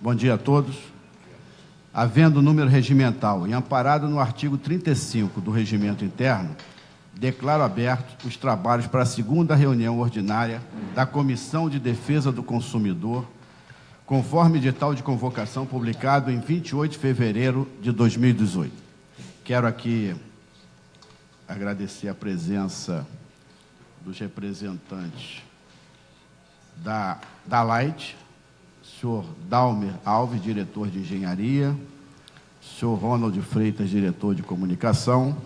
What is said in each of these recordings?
Bom dia a todos. Havendo número regimental e amparado no artigo 35 do Regimento Interno, declaro abertos os trabalhos para a segunda reunião ordinária da Comissão de Defesa do Consumidor, conforme edital de convocação publicado em 28 de fevereiro de 2018. Quero aqui agradecer a presença dos representantes da Light, senhor Dalmer Alves, diretor de Engenharia, senhor Ronald Freitas, diretor de Comunicação,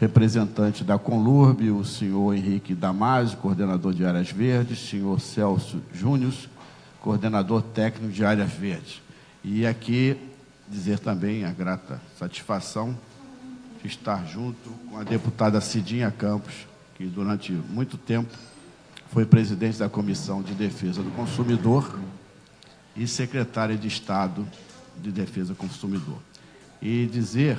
representante da Conlurb, o senhor Henrique Damasio, coordenador de Áreas Verdes, senhor Celso Júnior, coordenador técnico de Áreas Verdes. E aqui dizer também a grata satisfação de estar junto com a deputada Cidinha Campos, que durante muito tempo foi presidente da Comissão de Defesa do Consumidor e secretária de Estado de Defesa do Consumidor. E dizer,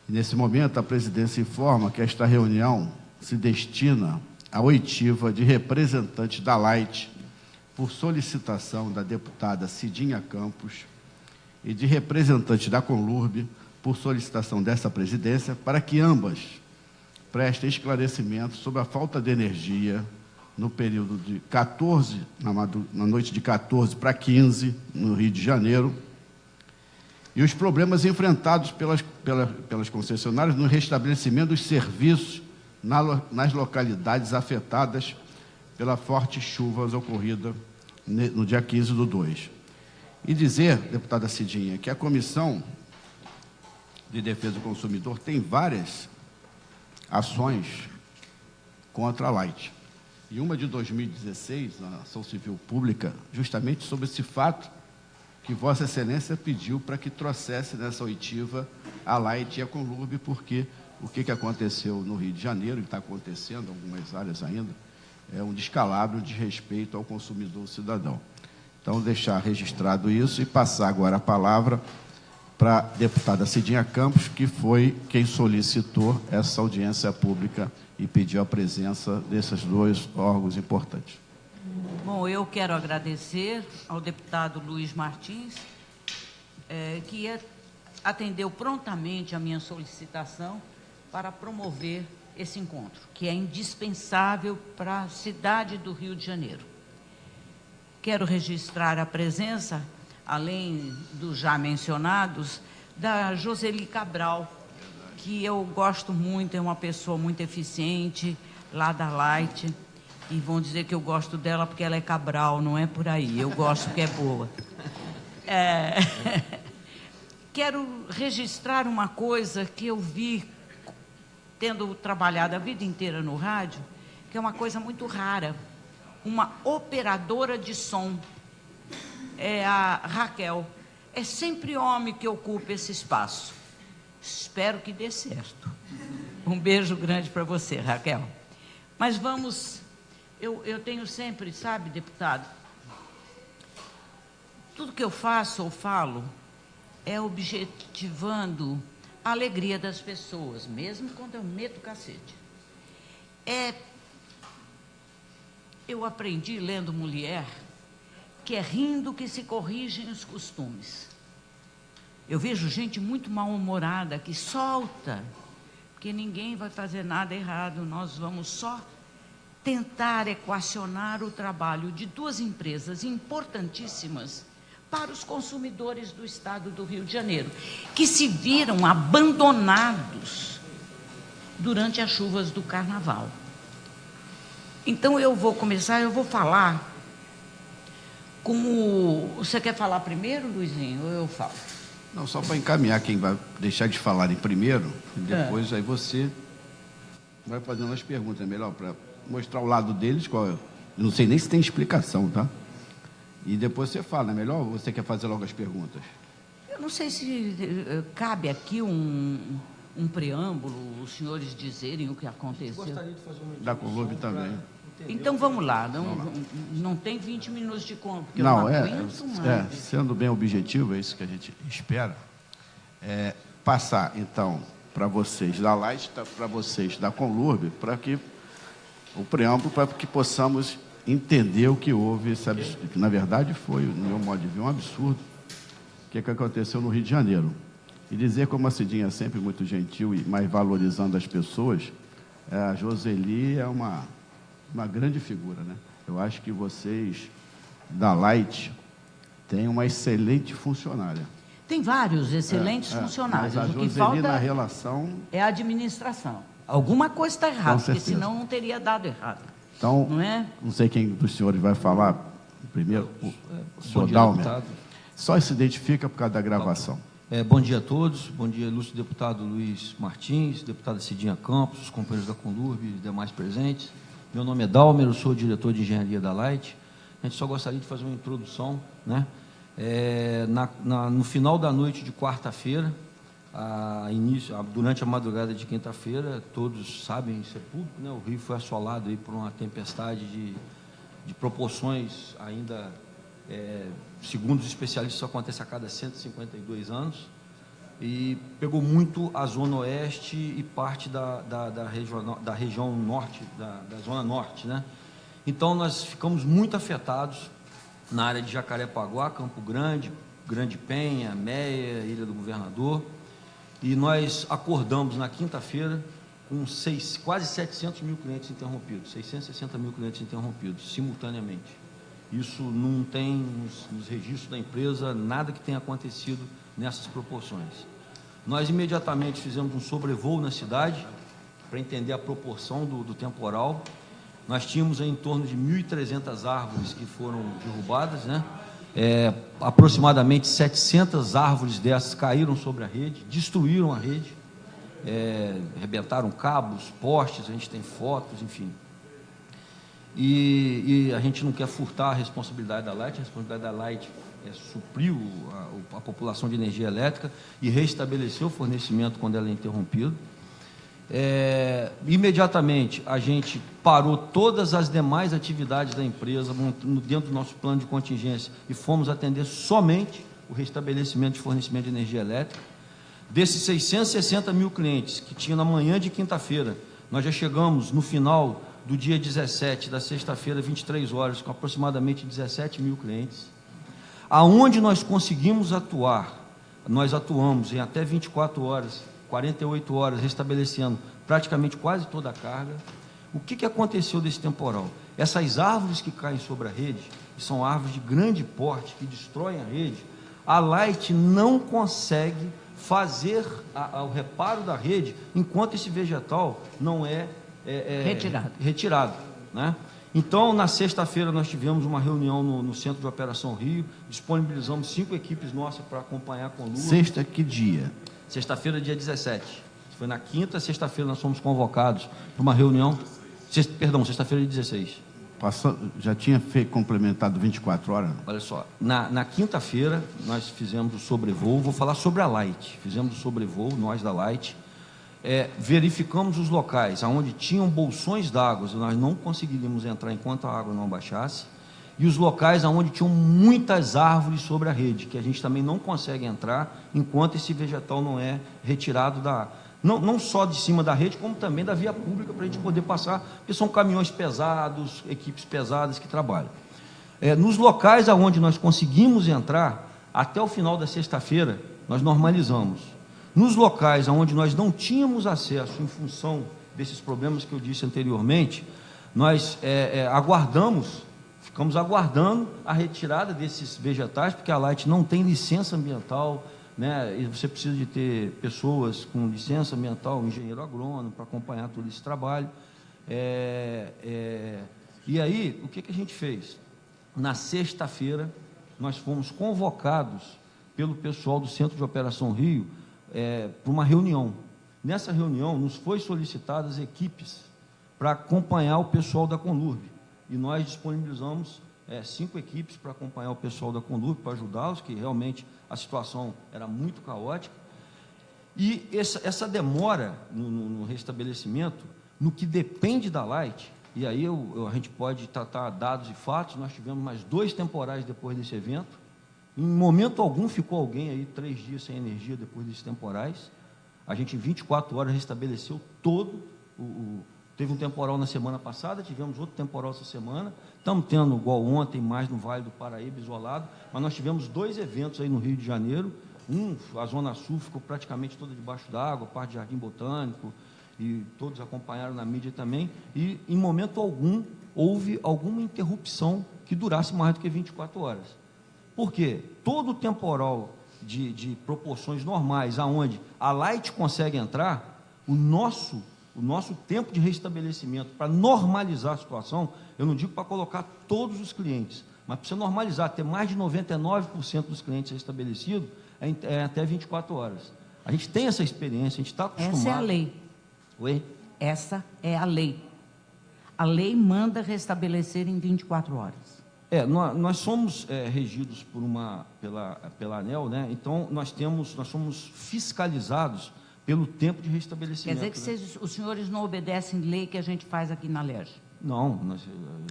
nesse momento, a presidência informa que esta reunião se destina à oitiva de representantes da Light, por solicitação da deputada Cidinha Campos, e de representantes da Conlurb, por solicitação dessa presidência, para que ambas prestem esclarecimentos sobre a falta de energia no período de 14, na noite de 14 para 15, no Rio de Janeiro, e os problemas enfrentados pelas concessionárias no restabelecimento dos serviços nas localidades afetadas pela forte chuvas ocorrida no dia 15/2. E dizer, deputada Cidinha, que a Comissão de Defesa do Consumidor tem várias ações contra a Light. E uma de 2016, na Ação Civil Pública, justamente sobre esse fato que Vossa Excelência pediu para que trouxesse nessa oitiva a Light e a Conlurb, porque o que aconteceu no Rio de Janeiro, e está acontecendo em algumas áreas ainda, é um descalabro de respeito ao consumidor cidadão. Então, deixar registrado isso e passar agora a palavra para a deputada Cidinha Campos, que foi quem solicitou essa audiência pública e pediu a presença desses dois órgãos importantes. Bom, eu quero agradecer ao deputado Luiz Martins, que atendeu prontamente a minha solicitação para promover esse encontro, que é indispensável para a cidade do Rio de Janeiro. Quero registrar a presença, além dos já mencionados, da Joseli Cabral, que eu gosto muito, é uma pessoa muito eficiente, lá da Light, e vão dizer que eu gosto dela porque ela é Cabral, não é por aí, eu gosto porque é boa. Quero registrar uma coisa que eu vi, tendo trabalhado a vida inteira no rádio, que é uma coisa muito rara, uma operadora de som, é a Raquel. É sempre homem que ocupa esse espaço. Espero que dê certo. Um beijo grande para você, Raquel. Mas vamos, eu tenho sempre, sabe, deputado, tudo que eu faço ou falo é objetivando a alegria das pessoas, mesmo quando eu meto o cacete. Eu aprendi, lendo Mulher, que é rindo que se corrigem os costumes. Eu vejo gente muito mal-humorada que solta, porque ninguém vai fazer nada errado, nós vamos só tentar equacionar o trabalho de duas empresas importantíssimas para os consumidores do estado do Rio de Janeiro, que se viram abandonados durante as chuvas do Carnaval. Então, eu vou falar como... Você quer falar primeiro, Luizinho, ou eu falo? Não, só para encaminhar quem vai deixar de falar em primeiro, e depois aí você vai fazendo as perguntas, é melhor para mostrar o lado deles, eu não sei nem se tem explicação, tá? E depois você fala, é melhor, ou você quer fazer logo as perguntas? Eu não sei se cabe aqui um preâmbulo, os senhores dizerem o que aconteceu. Gostaria de fazer uma da Conlurb também. Então vamos lá, não tem 20 minutos de conta, porque não, eu não aguento mais. Sendo bem objetivo, é isso que a gente espera, passar então para vocês da Light, para vocês da Conlurb, para que o preâmbulo, para que possamos entendeu que houve esse absurdo, que na verdade foi, no meu modo de ver, um absurdo, que aconteceu no Rio de Janeiro. E dizer como a Cidinha é sempre muito gentil e mais valorizando as pessoas, a Joseli é uma grande figura, né? Eu acho que vocês, da Light, têm uma excelente funcionária. Tem vários excelentes funcionários. Mas a O que Joseli, falta na relação... é a administração. Alguma coisa está errada, porque certeza. senão não teria dado errado. Então, Não é? não sei quem dos senhores vai falar primeiro, o senhor dia, Dalmer. deputado. Só se identifica por causa da gravação. Bom dia a todos, bom dia, ilustre deputado Luiz Martins, deputada Cidinha Campos, os companheiros da Conlurb e demais presentes. Meu nome é Dalmer, eu sou diretor de engenharia da Light. A gente só gostaria de fazer uma introdução, né? No final da noite de quarta-feira, durante a madrugada de quinta-feira, todos sabem, isso é público, né? O Rio foi assolado aí por uma tempestade de proporções ainda, segundo os especialistas, isso acontece a cada 152 anos, e pegou muito a zona oeste e parte da região norte, da zona norte, né? Então, nós ficamos muito afetados na área de Jacarepaguá, Campo Grande, Grande Penha, Meia, Ilha do Governador, e nós acordamos na quinta-feira com quase 700 mil clientes interrompidos, 660 mil clientes interrompidos, simultaneamente. Isso não tem, nos registros da empresa, nada que tenha acontecido nessas proporções. Nós imediatamente fizemos um sobrevoo na cidade, para entender a proporção do temporal. Nós tínhamos em torno de 1.300 árvores que foram derrubadas, né? Aproximadamente 700 árvores dessas caíram sobre a rede, destruíram a rede, arrebentaram cabos, postes, a gente tem fotos, enfim. E a gente não quer furtar a responsabilidade da Light, a responsabilidade da Light supriu a população de energia elétrica e restabelecer o fornecimento quando ela é interrompido. Imediatamente a gente parou todas as demais atividades da empresa dentro do nosso plano de contingência e fomos atender somente o restabelecimento de fornecimento de energia elétrica. Desses 660 mil clientes que tinha na manhã de quinta-feira, nós já chegamos no final do dia 17, da sexta-feira, 23 horas, com aproximadamente 17 mil clientes. Aonde nós conseguimos atuar, nós atuamos em até 24 horas, 48 horas, restabelecendo praticamente quase toda a carga. O que aconteceu desse temporal? Essas árvores que caem sobre a rede, que são árvores de grande porte, que destroem a rede, a Light não consegue fazer o reparo da rede enquanto esse vegetal não é retirado, né? Então, na sexta-feira, nós tivemos uma reunião no Centro de Operação Rio, disponibilizamos 5 equipes nossas para acompanhar com luz. Sexta, que dia? Sexta-feira, dia 17. Foi na quinta, sexta-feira nós fomos convocados para uma reunião. Sexta-feira, dia 16. Já tinha complementado 24 horas? Olha só, na quinta-feira nós fizemos o sobrevoo, vou falar sobre a Light. Fizemos o sobrevoo, nós da Light. Verificamos os locais onde tinham bolsões d'água, nós não conseguiríamos entrar enquanto a água não baixasse, e os locais onde tinham muitas árvores sobre a rede, que a gente também não consegue entrar enquanto esse vegetal não é retirado não só de cima da rede, como também da via pública, para a gente poder passar, porque são caminhões pesados, equipes pesadas que trabalham. Nos locais onde nós conseguimos entrar, até o final da sexta-feira, nós normalizamos. Nos locais onde nós não tínhamos acesso em função desses problemas que eu disse anteriormente, nós ficamos aguardando a retirada desses vegetais, porque a Light não tem licença ambiental, né? E você precisa de ter pessoas com licença ambiental, um engenheiro agrônomo, para acompanhar todo esse trabalho. E aí, o que a gente fez? Na sexta-feira, nós fomos convocados pelo pessoal do Centro de Operação Rio para uma reunião. Nessa reunião, nos foi solicitadas equipes para acompanhar o pessoal da Conlurb. E nós disponibilizamos 5 equipes para acompanhar o pessoal da Conlurb, para ajudá-los, que realmente a situação era muito caótica. E essa demora no restabelecimento, no que depende da Light, e aí a gente pode tratar dados e fatos, nós tivemos mais 2 temporais depois desse evento. Em momento algum ficou alguém aí 3 dias sem energia depois desses temporais. A gente, em 24 horas, restabeleceu todo o Teve um temporal na semana passada, tivemos outro temporal essa semana, estamos tendo, igual ontem, mais no Vale do Paraíba, isolado, mas nós tivemos 2 eventos aí no Rio de Janeiro, a Zona Sul ficou praticamente toda debaixo d'água, parte de Jardim Botânico, e todos acompanharam na mídia também, e em momento algum houve alguma interrupção que durasse mais do que 24 horas. Por quê? Todo temporal de proporções normais, aonde a Light consegue entrar, o nosso tempo de restabelecimento para normalizar a situação, eu não digo para colocar todos os clientes, mas para você normalizar, ter mais de 99% dos clientes restabelecidos, é até 24 horas. A gente tem essa experiência, a gente está acostumado. Essa é a lei. Oi? Essa é a lei. A lei manda restabelecer em 24 horas. Nós somos regidos pela ANEEL, né? Então nós somos fiscalizados pelo tempo de restabelecimento. Quer dizer que os senhores não obedecem lei que a gente faz aqui na LERJ? Não.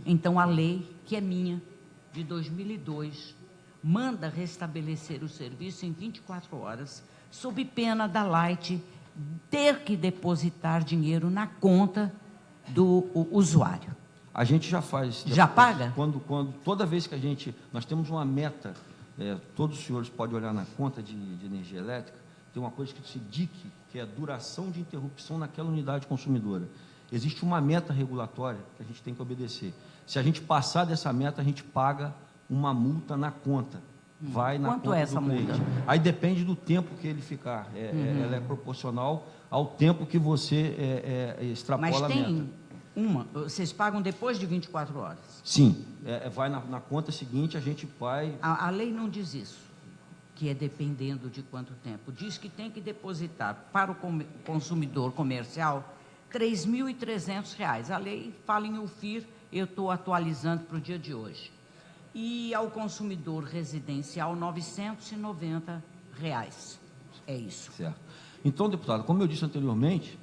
Então a lei, que é minha, de 2002, manda restabelecer o serviço em 24 horas, sob pena da Light ter que depositar dinheiro na conta do usuário. A gente já faz. Já paga? Toda vez que nós temos uma meta, todos os senhores podem olhar na conta de energia elétrica, tem uma coisa que se DIC, que é a duração de interrupção naquela unidade consumidora. Existe uma meta regulatória que a gente tem que obedecer. Se a gente passar dessa meta, a gente paga uma multa na conta. Vai na Quanto conta é essa do cliente. multa? Aí depende do tempo que ele ficar. Ela é proporcional ao tempo que você extrapola a meta. Mas tem vocês pagam depois de 24 horas? Sim, vai na conta seguinte, a gente vai... A lei não diz isso, que é dependendo de quanto tempo. Diz que tem que depositar para o consumidor comercial R$ 3.300. A lei fala em UFIR, eu estou atualizando para o dia de hoje. E ao consumidor residencial, R$ 990. É isso. Certo. Então, deputado, como eu disse anteriormente,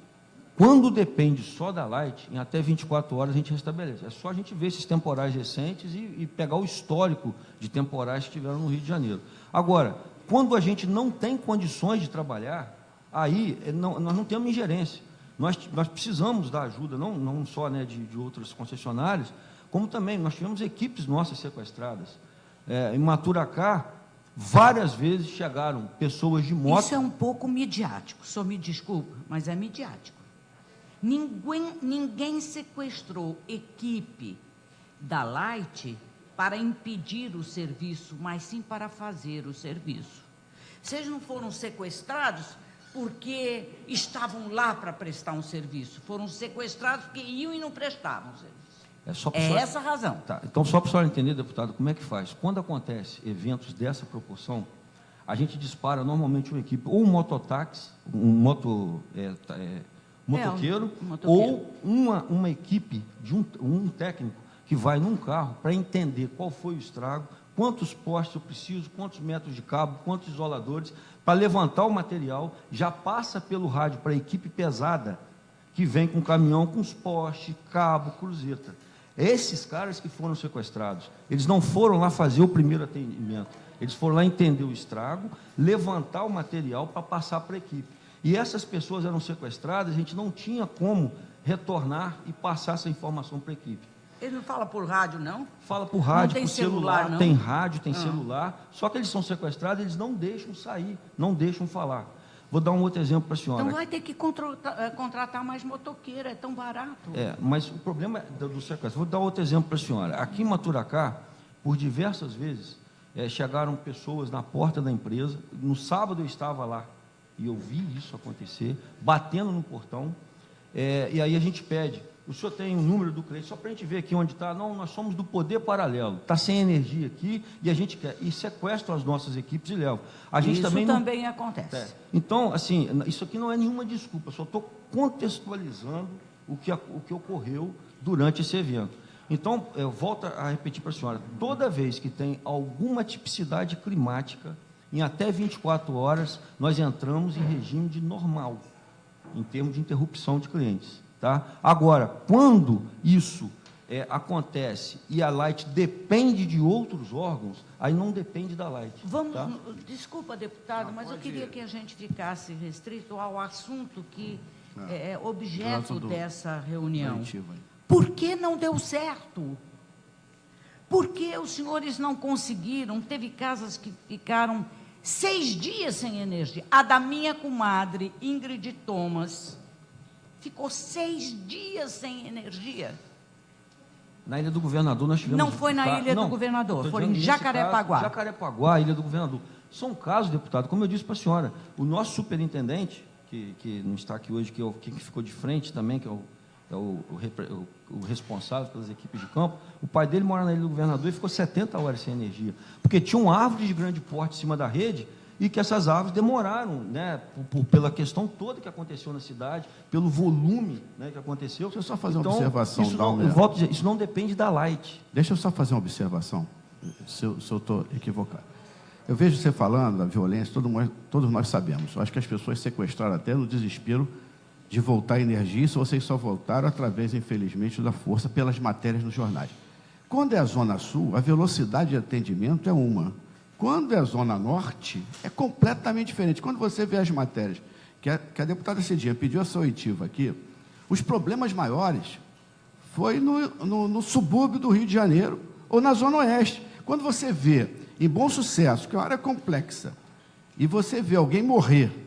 quando depende só da Light, em até 24 horas a gente restabelece. É só a gente ver esses temporais recentes e pegar o histórico de temporais que tiveram no Rio de Janeiro. Agora, quando a gente não tem condições de trabalhar, aí nós não temos ingerência. Nós precisamos da ajuda, não só de outras concessionárias, como também nós tivemos equipes nossas sequestradas. Em Maturacá, várias vezes chegaram pessoas de moto... Isso é um pouco midiático, só me desculpa, mas é midiático. Ninguém sequestrou equipe da Light para impedir o serviço, mas sim para fazer o serviço. Vocês não foram sequestrados porque estavam lá para prestar um serviço, foram sequestrados porque iam e não prestavam serviço. Essa a razão. Tá, então, só para a senhora entender, deputado, como é que faz? Quando acontece eventos dessa proporção, a gente dispara normalmente uma equipe, ou um mototáxi, motoqueiro, ou uma equipe de um técnico que vai num carro para entender qual foi o estrago, quantos postes eu preciso, quantos metros de cabo, quantos isoladores, para levantar o material, já passa pelo rádio para a equipe pesada, que vem com caminhão, com os postes, cabo, cruzeta. Esses caras que foram sequestrados, eles não foram lá fazer o primeiro atendimento, eles foram lá entender o estrago, levantar o material para passar para a equipe. E essas pessoas eram sequestradas, a gente não tinha como retornar e passar essa informação para a equipe. Ele não fala por rádio, não? Fala por rádio, por celular, não? Tem rádio, tem celular, só que eles são sequestrados, eles não deixam sair, não deixam falar. Vou dar um outro exemplo para a senhora. Então vai ter que contratar mais motoqueiro, é tão barato. Mas o problema do sequestro, vou dar outro exemplo para a senhora. Aqui em Maturacá, por diversas vezes, chegaram pessoas na porta da empresa, no sábado eu estava lá, e eu vi isso acontecer, batendo no portão, e aí a gente pede, o senhor tem o número do cliente, só para a gente ver aqui onde está. Não, nós somos do Poder Paralelo, está sem energia aqui, e a gente quer, e sequestram as nossas equipes e levam. A gente isso também acontece. Então, assim, isso aqui não é nenhuma desculpa, só estou contextualizando o que ocorreu durante esse evento. Então, eu volto a repetir para a senhora, toda vez que tem alguma tipicidade climática, em até 24 horas, nós entramos em regime de normal, em termos de interrupção de clientes. Tá? Agora, quando isso acontece e a Light depende de outros órgãos, aí não depende da Light. Desculpa, deputado, mas eu queria que a gente ficasse restrito ao assunto que objeto do- dessa reunião. Coletivo aí. Por que não deu certo? Por que os senhores não conseguiram? Teve casas que ficaram 6 dias sem energia. A da minha comadre, Ingrid Thomas, ficou 6 dias sem energia. Na Ilha do Governador nós tivemos... Não foi na Ilha do Governador, tô foi dizendo em nesse Jacarepaguá. caso, Jacarepaguá, Ilha do Governador. São casos, deputado, como eu disse para a senhora, o nosso superintendente, que não está aqui hoje, que ficou de frente também, que é o responsável pelas equipes de campo, o pai dele mora na Ilha do Governador e ficou 70 horas sem energia, porque tinham árvores de grande porte em cima da rede e que essas árvores demoraram, né, pela questão toda que aconteceu na cidade, pelo volume, né, que aconteceu. Deixa eu só fazer uma Então, observação, isso não, Dalmer. eu volto a dizer, isso não depende da Light. Deixa eu só fazer uma observação, se eu estou equivocado. Eu vejo você falando da violência, todos nós sabemos. Eu acho que as pessoas sequestraram até no desespero de voltar a energia, isso vocês só voltaram através, infelizmente, da força pelas matérias nos jornais. Quando é a Zona Sul, a velocidade de atendimento é uma. Quando é a Zona Norte, é completamente diferente. Quando você vê as matérias, que a deputada Cidinha pediu essa oitiva aqui, os problemas maiores foi no subúrbio do Rio de Janeiro ou na Zona Oeste. Quando você vê, em Bom Sucesso, que é uma área complexa, e você vê alguém morrer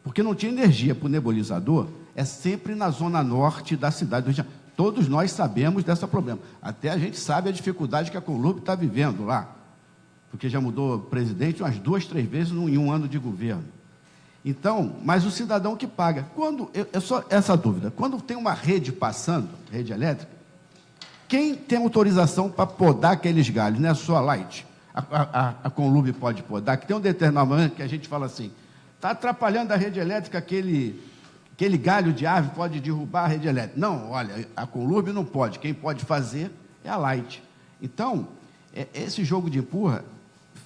porque não tinha energia para o nebulizador, é sempre na Zona Norte da cidade do Rio de Janeiro. Todos nós sabemos desse problema. Até a gente sabe a dificuldade que a Conlurb está vivendo lá, porque já mudou presidente umas 2, 3 vezes em um ano de governo. Então, mas o cidadão que paga. Só essa dúvida, quando tem uma rede passando, rede elétrica, quem tem autorização para podar aqueles galhos? Não é só a Light. A Conlurb pode podar, que tem um determinado momento que a gente fala assim, está atrapalhando a rede elétrica, aquele galho de árvore pode derrubar a rede elétrica. Não, olha, a Conlurb não pode, quem pode fazer é a Light. Então, esse jogo de empurra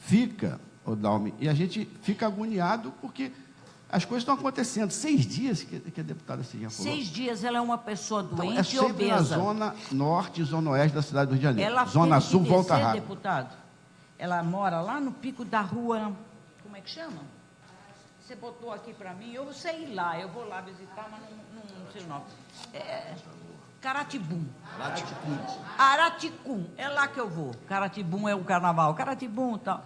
fica, Dalme, e a gente fica agoniado porque as coisas estão acontecendo. 6 dias que a deputada Cidinha falou. 6 dias, ela é uma pessoa Então, doente é e sempre na obesa. Zona Norte e Zona Oeste da cidade do Rio de Janeiro. Ela Zona teve Sul que volta descer, rápido. deputado. Ela mora lá no pico da rua, como é que chama? Você botou aqui para mim, eu sei ir lá, eu vou lá visitar, mas não sei o nome. Caratibum. Araticum, é lá que eu vou. Caratibum é o carnaval, Caratibum e tal.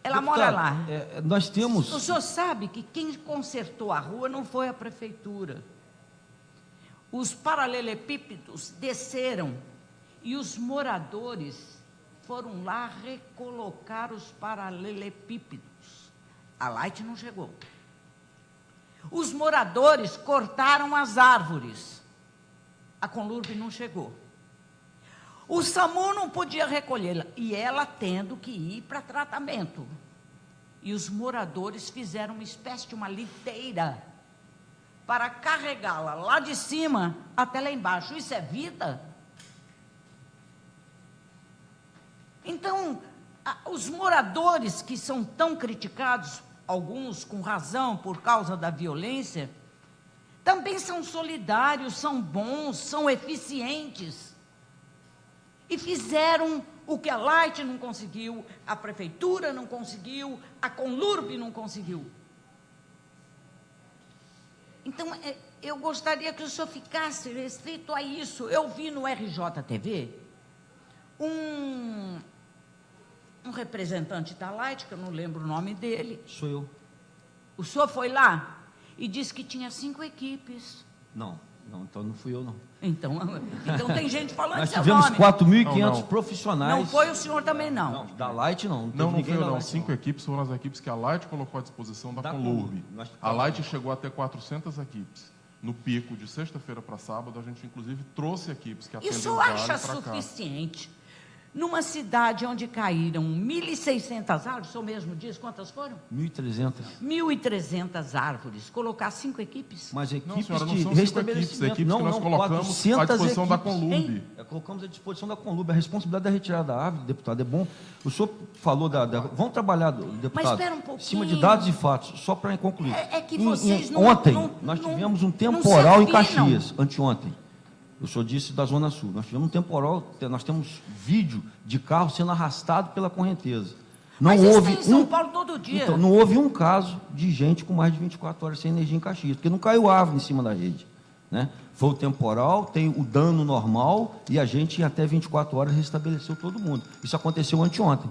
Ela mora lá. Nós temos... O senhor sabe que quem consertou a rua não foi a prefeitura. Os paralelepípedos desceram e os moradores foram lá recolocar os paralelepípedos. A Light não chegou. Os moradores cortaram as árvores. A Conlurb não chegou. O SAMU não podia recolhê-la, e ela tendo que ir para tratamento. E os moradores fizeram uma espécie de uma liteira para carregá-la lá de cima até lá embaixo. Isso é vida? Então, os moradores que são tão criticados, alguns com razão por causa da violência, também são solidários, são bons, são eficientes. E fizeram o que a Light não conseguiu, a prefeitura não conseguiu, a Conlurb não conseguiu. Então, eu gostaria que o senhor ficasse restrito a isso. Eu vi no RJTV um representante da Light, que eu não lembro o nome dele. Sou eu. O senhor foi lá e disse que tinha 5 equipes. Não, então não fui eu, não. Então tem gente falando Nós seu tivemos nome. 4.500 profissionais. Não foi o senhor também, não. Não, da Light não. Não teve foi ninguém da não. Light, 5 equipes foram as equipes que a Light colocou à disposição da Conlurb. Nós- A Light chegou a ter 400 equipes. No pico de sexta-feira para sábado, a gente inclusive trouxe equipes que E o atendem o senhor Vale acha para cá. suficiente, numa cidade onde caíram 1.600 árvores, o senhor mesmo diz quantas foram? 1.300. 1.300 árvores, colocar 5 equipes? Mas Não, equipes senhora, não de são 5 restabelecimento. equipes. Equipes que nós colocamos 400 à disposição da equipes. Conlurb. Colocamos à disposição da Conlurb. A responsabilidade da retirada da árvore, deputado, é bom. O senhor falou vamos trabalhar, deputado, espera um pouquinho. em cima de dados e fatos, só para concluir. É que vocês não- Ontem, não- nós não- tivemos um não temporal se em afinam. Caxias, anteontem. O senhor disse da Zona Sul. Nós tivemos um temporal, nós temos vídeo de carro sendo arrastado pela correnteza. Não Mas isso houve tem em São Paulo todo dia. Então, não houve um caso de gente com mais de 24 horas sem energia em Caxias, porque não caiu árvore em cima da rede, né? Foi o temporal, tem o dano normal, e a gente, em até 24 horas, restabeleceu todo mundo. Isso aconteceu anteontem.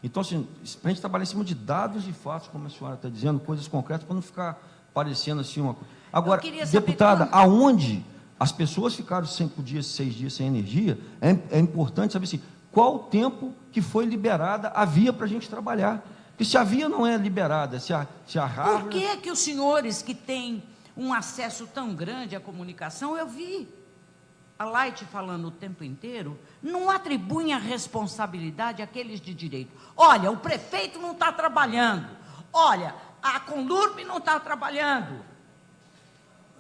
Então, assim, para a gente trabalhar em cima de dados e fatos, como a senhora está dizendo, coisas concretas, para não ficar parecendo assim uma coisa. Agora, deputada, aonde as pessoas ficaram 5 dias, 6 dias sem energia, é importante saber assim, qual o tempo que foi liberada a via para a gente trabalhar. Porque se a via não é liberada, se a árvore... Por que que os senhores que têm um acesso tão grande à comunicação, eu vi a Light falando o tempo inteiro, não atribuem a responsabilidade àqueles de direito. Olha, o prefeito não está trabalhando. Olha, a Conlurb não está trabalhando.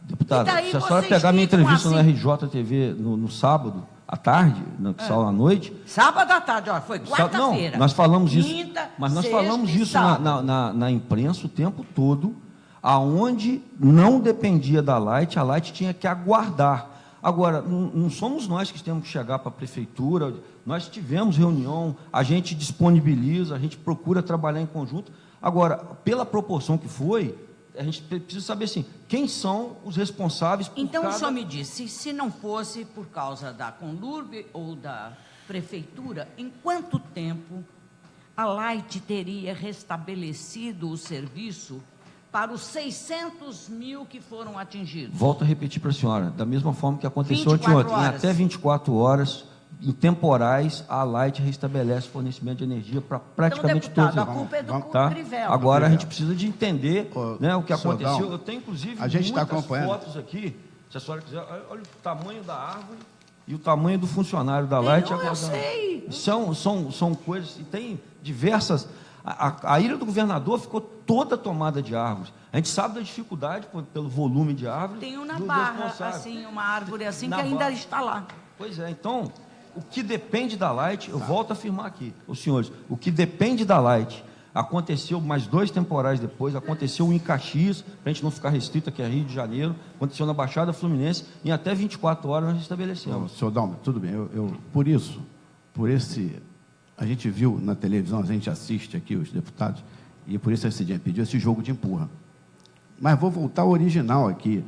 Deputada, se a senhora pegar minha entrevista assim, no RJTV no sábado, à tarde, sábado à noite... Sábado à tarde, ó, foi quarta-feira. Nós falamos isso, quinta, mas nós sexta falamos e isso sábado. na imprensa o tempo todo, aonde não dependia da Light, a Light tinha que aguardar. Agora, não somos nós que temos que chegar para a prefeitura, nós tivemos reunião, a gente disponibiliza, a gente procura trabalhar em conjunto. Agora, pela proporção que foi, a gente precisa saber assim, quem são os responsáveis por Então, o senhor me disse, se não fosse por causa da Conlurb ou da prefeitura, em quanto tempo a Light teria restabelecido o serviço para os 600 mil que foram atingidos? Volto a repetir para a senhora, da mesma forma que aconteceu anteontem, em até 24 horas, em temporais, a Light restabelece o fornecimento de energia para praticamente então, deputado, todos. A culpa é do tá? Crivella. Agora a gente precisa de entender né, o que aconteceu. Dão, eu tenho, inclusive, a gente muitas fotos aqui, se a senhora quiser, olha o tamanho da árvore e o tamanho do funcionário da Light. Eu sei. São coisas, e tem diversas... A ilha do governador ficou toda tomada de árvores. A gente sabe da dificuldade pelo volume de árvores. Tem um na Barra, assim, uma árvore assim que ainda está lá. Pois é, então, o que depende da Light, eu volto a afirmar aqui, os senhores, o que depende da Light, aconteceu mais 2 temporais depois, aconteceu em Caxias, para a gente não ficar restrito aqui a Rio de Janeiro, aconteceu na Baixada Fluminense, em até 24 horas nós estabelecemos. Senhor Dalma, tudo bem, a gente viu na televisão, a gente assiste aqui os deputados, e por isso esse dia pediu esse jogo de empurra. Mas vou voltar ao original aqui.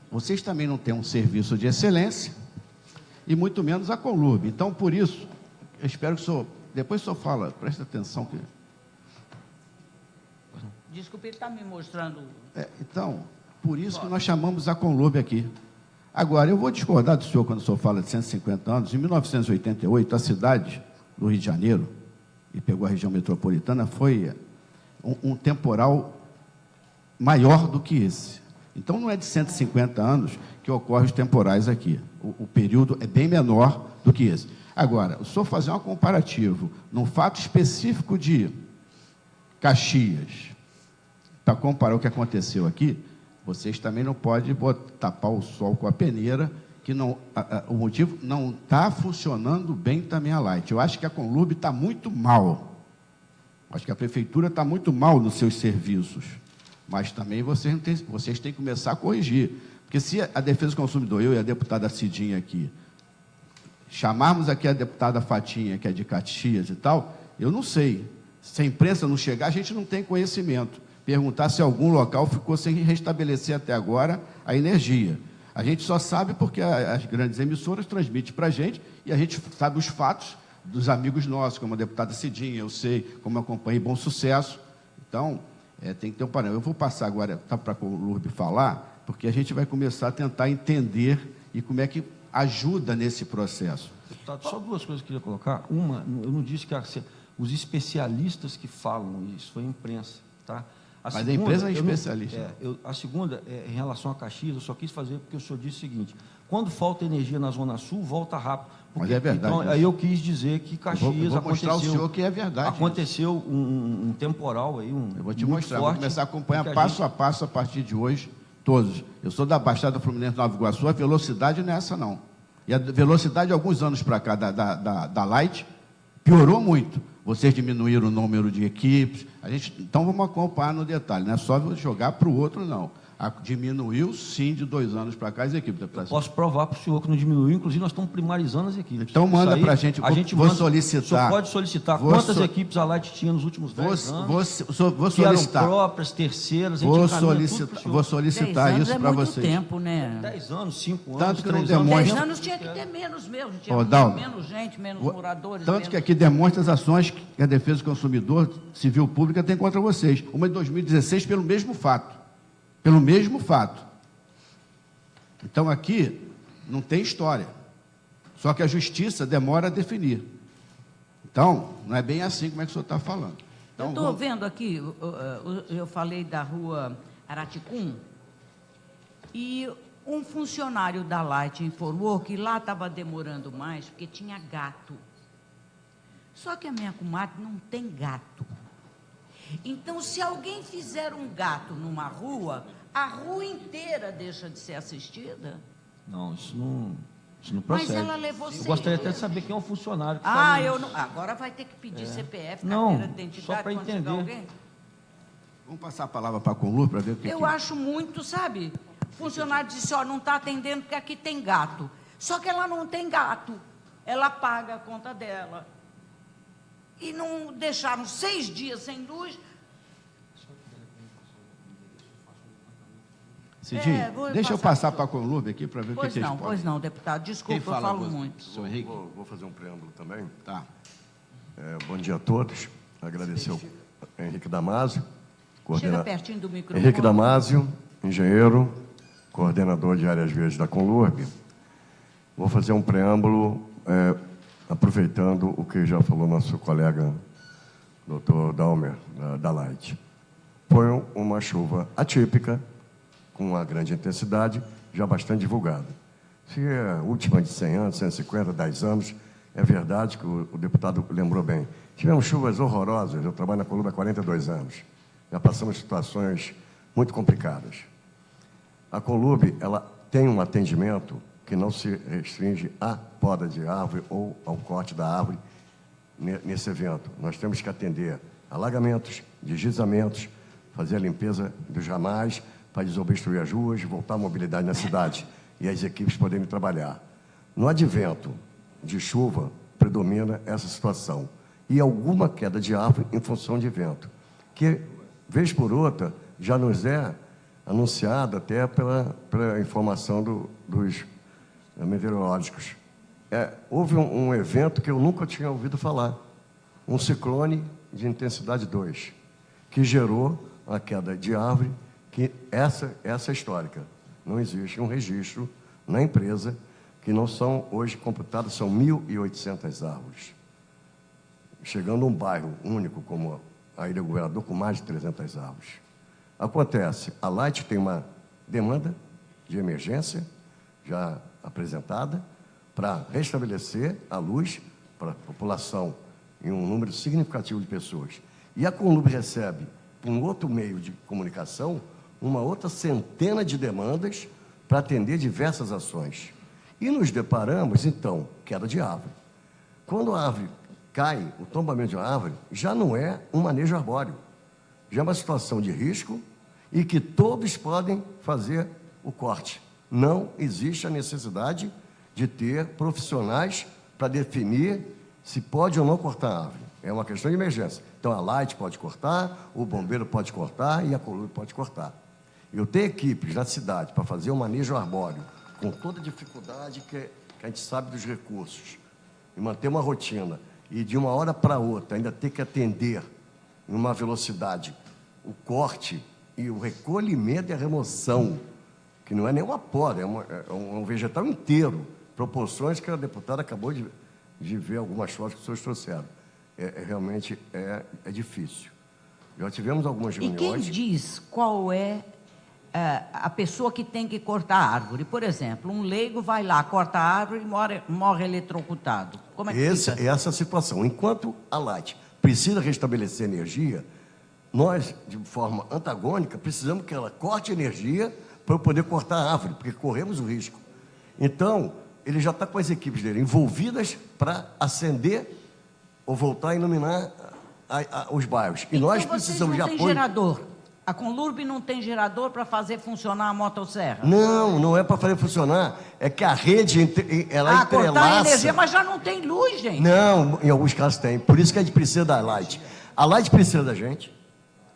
Vocês também não têm um serviço de excelência, e muito menos a Conlurb. Então, por isso, eu espero que o senhor, depois o senhor fala, presta atenção. Desculpe, ele está me mostrando... Então, por isso que nós chamamos a Conlurb aqui. Agora, eu vou discordar do senhor quando o senhor fala de 150 anos. Em 1988, a cidade do Rio de Janeiro, e pegou a região metropolitana, foi um temporal maior do que esse. Então, não é de 150 anos que ocorrem os temporais aqui. O período é bem menor do que esse. Agora, o senhor fazer um comparativo num fato específico de Caxias, para comparar o que aconteceu aqui, vocês também não podem tapar o sol com a peneira, que não, o motivo não está funcionando bem também a Light. Eu acho que a Conlurb está muito mal. Acho que a prefeitura está muito mal nos seus serviços. Mas também vocês têm que começar a corrigir. Porque se a Defesa do Consumidor, eu e a deputada Cidinha aqui, chamarmos aqui a deputada Fatinha, que é de Caxias e tal, eu não sei. Se a imprensa não chegar, a gente não tem conhecimento. Perguntar se algum local ficou sem restabelecer até agora a energia. A gente só sabe porque as grandes emissoras transmitem para a gente e a gente sabe os fatos dos amigos nossos, como a deputada Cidinha, eu sei, como acompanhei Bom Sucesso. Então, tem que ter um parâmetro. Eu vou passar agora para a Conlurb falar, porque a gente vai começar a tentar entender e como é que ajuda nesse processo. Deputado, só 2 coisas que eu queria colocar. Uma, eu não disse que os especialistas que falam isso, foi a imprensa, tá? Mas a empresa é especialista. A segunda, em relação a Caxias, eu só quis fazer porque o senhor disse o seguinte, quando falta energia na Zona Sul, volta rápido. Mas é verdade. Então, aí eu quis dizer que Caxias eu vou mostrar ao senhor que é verdade. Aconteceu um temporal aí, eu vou te mostrar, vou começar a acompanhar passo a passo a partir de hoje, todos. Eu sou da Baixada Fluminense Nova Iguaçu, a velocidade não é essa não. E a velocidade, alguns anos para cá, da Light, piorou muito. Vocês diminuíram o número de equipes. Então, vamos acompanhar no detalhe. Não é só jogar para o outro, não. Diminuiu, sim, de 2 anos para cá as equipes, deputado. Posso provar para o senhor que não diminuiu, inclusive nós estamos primarizando as equipes. Então manda Isso aí, para a gente, vou solicitar. O senhor pode solicitar quantas equipes a Light tinha nos últimos 10 anos, vou que eram solicitar. próprias, terceiras, a gente Vou encaminha tudo pro senhor. solicitar 10 anos isso para é muito vocês. tempo, né? 10 anos, 5 anos, Tanto que não 3 anos. demonstra- 10 anos tinha que ter menos mesmo, tinha Dalma, menos gente, menos moradores. Tanto menos... que aqui demonstra as ações que a Defesa do Consumidor Civil Pública tem contra vocês. Uma em 2016 pelo mesmo fato. Pelo mesmo fato. Então aqui não tem história. Só que a justiça demora a definir. Então, não é bem assim como é que o senhor está falando. Então, eu estou vendo aqui, eu falei da rua Araticum, e um funcionário da Light informou que lá estava demorando mais porque tinha gato. Só que a minha comadre não tem gato. Então, se alguém fizer um gato numa rua, a rua inteira deixa de ser assistida. Não, isso não Mas procede. ela levou Eu 6 gostaria até dias. de saber quem é o funcionário que Ah, fala eu isso. não. Agora vai ter que pedir CPF, Não, carteira de identidade, só pra quando chegar entender. alguém. vamos passar a palavra para a Conlur para ver o que Eu acho muito, sabe? O funcionário disse, ó, não está atendendo porque aqui tem gato. Só que ela não tem gato. Ela paga a conta dela. E não deixaram 6 dias sem luz. Cidinho, vou deixa eu passar passar para a Conlur aqui para ver o que eles podem. Pois não, deputado. Quem Desculpa, eu fala falo agora? muito. Senhor Henrique? Vou fazer um preâmbulo também. Tá. Bom dia a todos. Agradecer ao Henrique Damasio, Chega pertinho do microfone. Henrique Damasio, engenheiro, coordenador de áreas verdes da Conlurb. Vou fazer um preâmbulo, aproveitando o que já falou nosso colega, doutor Dalmer, da Light. Foi uma chuva atípica, com uma grande intensidade, já bastante divulgada. Se é a última de 100 anos, 150, 10 anos, é verdade que o deputado lembrou bem. Tivemos chuvas horrorosas, eu trabalho na Conlurb há 42 anos. Já passamos situações muito complicadas. A Conlurb, ela tem um atendimento que não se restringe à poda de árvore ou ao corte da árvore nesse evento. Nós temos que atender alagamentos, deslizamentos, fazer a limpeza dos ramais para desobstruir as ruas, voltar a mobilidade na cidade e as equipes poderem trabalhar. No advento de chuva, predomina essa situação e alguma queda de árvore em função de vento, que, vez por outra, já nos é anunciada até pela informação dos meteorológicos. Houve um evento que eu nunca tinha ouvido falar, um ciclone de intensidade 2, que gerou a queda de árvore, que essa é histórica. Não existe um registro na empresa, que não são, hoje computadas, são 1.800 árvores. Chegando a um bairro único, como a Ilha Governador, com mais de 300 árvores. Acontece, a Light tem uma demanda de emergência, já apresentada, para restabelecer a luz para a população em um número significativo de pessoas. E a Conlurb recebe, por um outro meio de comunicação, uma outra centena de demandas para atender diversas ações. E nos deparamos, então, queda de árvore. Quando a árvore cai, o tombamento de uma árvore já não é um manejo arbóreo, já é uma situação de risco e que todos podem fazer o corte. Não existe a necessidade de ter profissionais para definir se pode ou não cortar a árvore. É uma questão de emergência. Então, a Light pode cortar, o bombeiro pode cortar e a Conlurb pode cortar. Eu tenho equipes na cidade para fazer o manejo arbóreo, com toda a dificuldade que a gente sabe dos recursos, e manter uma rotina, e de uma hora para outra ainda ter que atender em uma velocidade o corte e o recolhimento e a remoção, que não é nem uma poda, é um vegetal inteiro, proporções que a deputada acabou de ver algumas fotos que os senhores trouxeram. Realmente é difícil. Já tivemos algumas E reuniões... quem diz qual é a pessoa que tem que cortar a árvore? Por exemplo, um leigo vai lá, corta a árvore e morre eletrocutado. Como é que fica? Essa situação. Enquanto a Light precisa restabelecer energia, nós, de forma antagônica, precisamos que ela corte energia para eu poder cortar a árvore, porque corremos o risco. Então, ele já está com as equipes dele envolvidas para acender ou voltar a iluminar os bairros. E Então, nós vocês precisamos de não têm apoio. gerador. A Conlurb não tem gerador para fazer funcionar a motosserra? Não, não é para fazer funcionar. É que a rede, ela cortar a entrelaça. energia, mas já não tem luz, gente. Não, em alguns casos tem. Por isso que a gente precisa da Light. A Light precisa da gente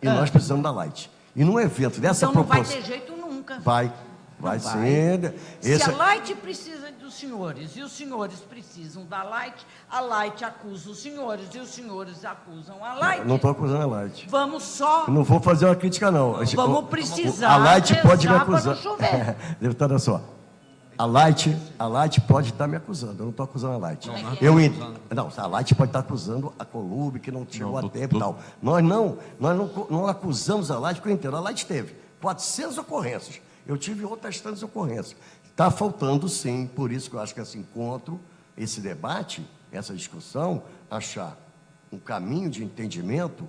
e nós precisamos da Light. E num evento dessa Então não vai proporção... ter jeito nunca. Vai Não sim. Se a Light precisa dos senhores e os senhores precisam da Light, a Light acusa os senhores e os senhores acusam a Light. Não estou acusando a Light. Vamos só... Não vou fazer uma crítica, não. Vamos precisar A Light pode me rezar para acusar. não chover. Deputada, só. A Light pode estar me acusando. Eu não estou acusando a Light. Não, a Light pode estar acusando a Conlurb, que não chegou a tempo e tal. Nós não acusamos a Light porque inteiro. A Light teve 400 ocorrências. Eu tive outras tantas ocorrências. Está faltando, sim, por isso que eu acho que esse encontro, esse debate, essa discussão, achar um caminho de entendimento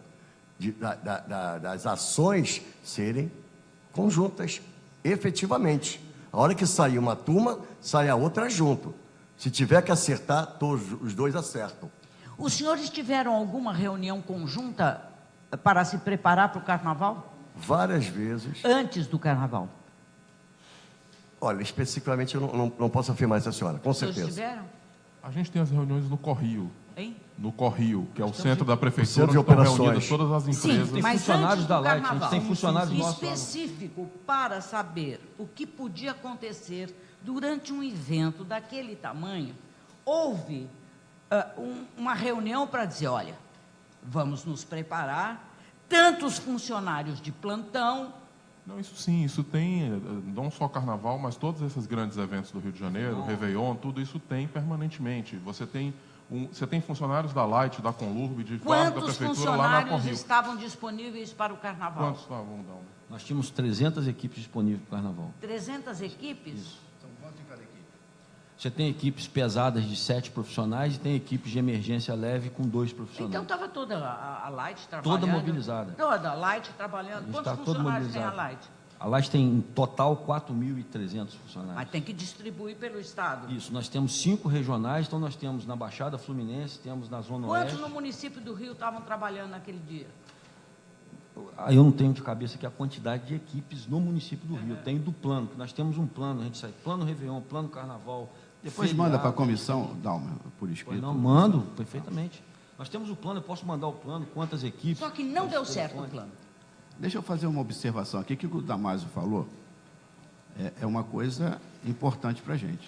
das ações serem conjuntas, efetivamente. A hora que sair uma turma, sai a outra junto. Se tiver que acertar, todos os dois acertam. Os senhores tiveram alguma reunião conjunta para se preparar para o Carnaval? Várias vezes. Antes do Carnaval? Olha, especificamente eu não posso afirmar isso, senhora, com Os senhores certeza. tiveram? A gente tem as reuniões no Correio. Hein? No Correio, que é o centro da O prefeitura, centro de onde estão operações. reunidas todas as empresas. Sim, mas funcionários antes da do Light, a gente Carnaval, tem funcionários nossos lá no- específico para saber o que podia acontecer durante um evento daquele tamanho, houve uma reunião para dizer, olha, vamos nos preparar, tantos funcionários de plantão. Não, isso sim, isso tem, não só Carnaval, mas todos esses grandes eventos do Rio de Janeiro, Réveillon, tudo isso tem permanentemente. Você tem funcionários da Light, da Conlurb, de vários da Quantos prefeitura lá na funcionários Correio. estavam disponíveis para o Carnaval? Quantos estavam, não? Nós tínhamos 300 equipes disponíveis para o Carnaval. 300 equipes? Você tem equipes pesadas de 7 profissionais e tem equipes de emergência leve com 2 profissionais. Então estava toda a Light trabalhando. Toda mobilizada. Toda a Light trabalhando. gente Quantos está todo funcionários tem a mobilizado. Light? A Light tem em total 4.300 funcionários. Mas tem que distribuir pelo Estado. Isso, nós temos 5 regionais, então nós temos na Baixada Fluminense, temos na Zona Quantos Oeste. no município do Rio estavam trabalhando naquele dia? Aí eu não tenho de cabeça aqui a quantidade de equipes no município do Rio. Eu tenho do plano, que nós temos um plano, a gente sai plano Réveillon, plano Carnaval. Depois manda para a comissão, Dalma, por escrito. Não, mando, perfeitamente. Nós temos o plano, eu posso mandar o plano, quantas equipes. Só que não deu certo o plano. Deixa eu fazer uma observação aqui, que o Damásio falou é uma coisa importante para a gente.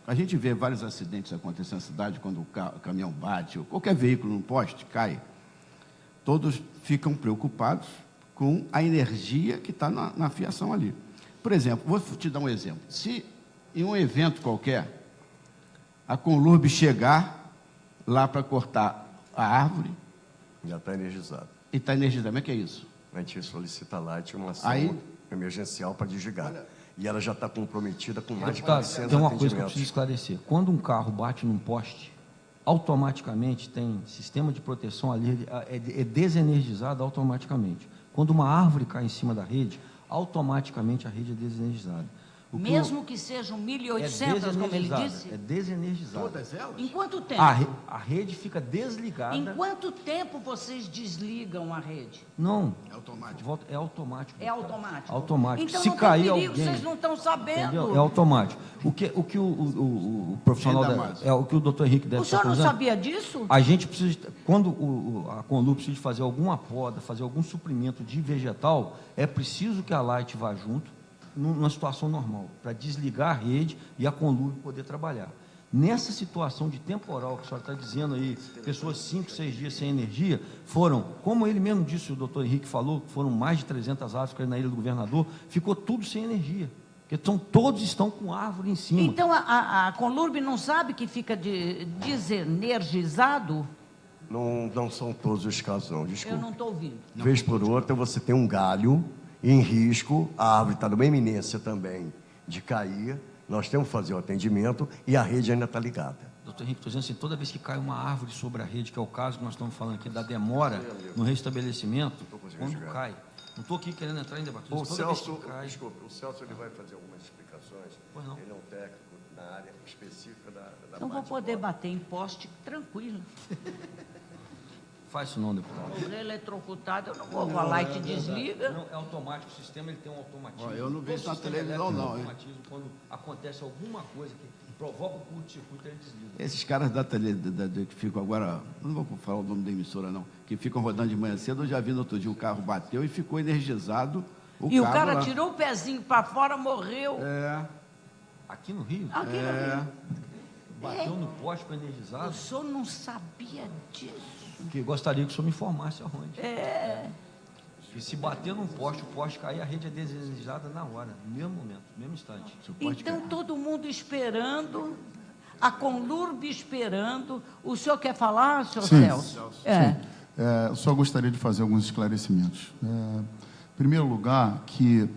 A gente vê vários acidentes acontecendo na cidade, quando o caminhão bate, ou qualquer veículo no poste cai, todos ficam preocupados com a energia que está na fiação ali. Por exemplo, vou te dar um exemplo. Se em um evento qualquer, a Conlurb chegar lá para cortar a árvore Já está energizado. e está energizada, como é que é isso? A gente solicita a Light uma ação Aí- emergencial para desligar. E ela já está comprometida com mais de Deputado, 400 tem uma coisa que eu atendimentos. preciso esclarecer. Quando um carro bate num poste, automaticamente tem sistema de proteção ali, é desenergizado automaticamente. Quando uma árvore cai em cima da rede, automaticamente a rede é desenergizada. Mesmo que sejam 1.800, como ele disse? É desenergizada. Todas elas? Em quanto tempo? A rede fica desligada. Em quanto tempo vocês desligam a rede? Não. É automático. É automático. É automático? Automático. Então Se não cair tem perigo, alguém, vocês não estão sabendo. entendeu? É automático. O que o profissional Ainda mais. o que o doutor Henrique deve O estar senhor não cruzando, sabia disso? a gente precisa, quando a Conlurb precisa de fazer alguma poda, fazer algum suprimento de vegetal, é preciso que a Light vá junto, numa situação normal, para desligar a rede e a Conlurb poder trabalhar. Nessa situação de temporal, que a senhora está dizendo aí, pessoas 5, 6 dias sem energia, foram, como ele mesmo disse, o doutor Henrique falou, foram mais de 300 árvores na Ilha do Governador, ficou tudo sem energia, porque todos estão com árvore em cima. Então a Conlurb não sabe que fica desenergizado? Não são todos os casos, não, Eu desculpa. não estou ouvindo. Vez por outra, você tem um galho em risco, a árvore está numa iminência também de cair, nós temos que fazer o atendimento e a rede ainda está ligada. Doutor Henrique, estou dizendo assim, toda vez que cai uma árvore sobre a rede, que é o caso que nós estamos falando aqui, da demora no restabelecimento, quando cai, não estou aqui querendo entrar em debate, O toda vez Celso, que cai, desculpa, o Celso ele vai fazer algumas explicações, Pois não. ele é um técnico na área específica da Então vou parte poder de bater em poste tranquilo. Faz isso não, deputado. Morrer eletrocutado, eu não vou. A light desliga. Não, é automático, o sistema ele tem um automatismo. Ó, eu não vejo Todo na sistema televisão, elétrico não, tem hein? automatismo. Quando acontece alguma coisa que provoca o curto-circuito, ele desliga. Esses caras que ficam agora, não vou falar o nome da emissora não, que ficam rodando de manhã cedo, eu já vi no outro dia o carro bateu e ficou energizado. E o cabo cara lá. tirou o pezinho para fora, morreu. Aqui no Rio, Aqui no Rio. bateu no poste com energizado. O senhor não sabia disso? Que gostaria que o senhor me informasse aonde. E se bater num poste, o poste cair, a rede é desenergizada na hora, no mesmo momento, no mesmo instante. Então, todo mundo esperando, a Conlurb esperando. O senhor quer falar, senhor Sim. Celso? Eu só gostaria de fazer alguns esclarecimentos. Em primeiro lugar, que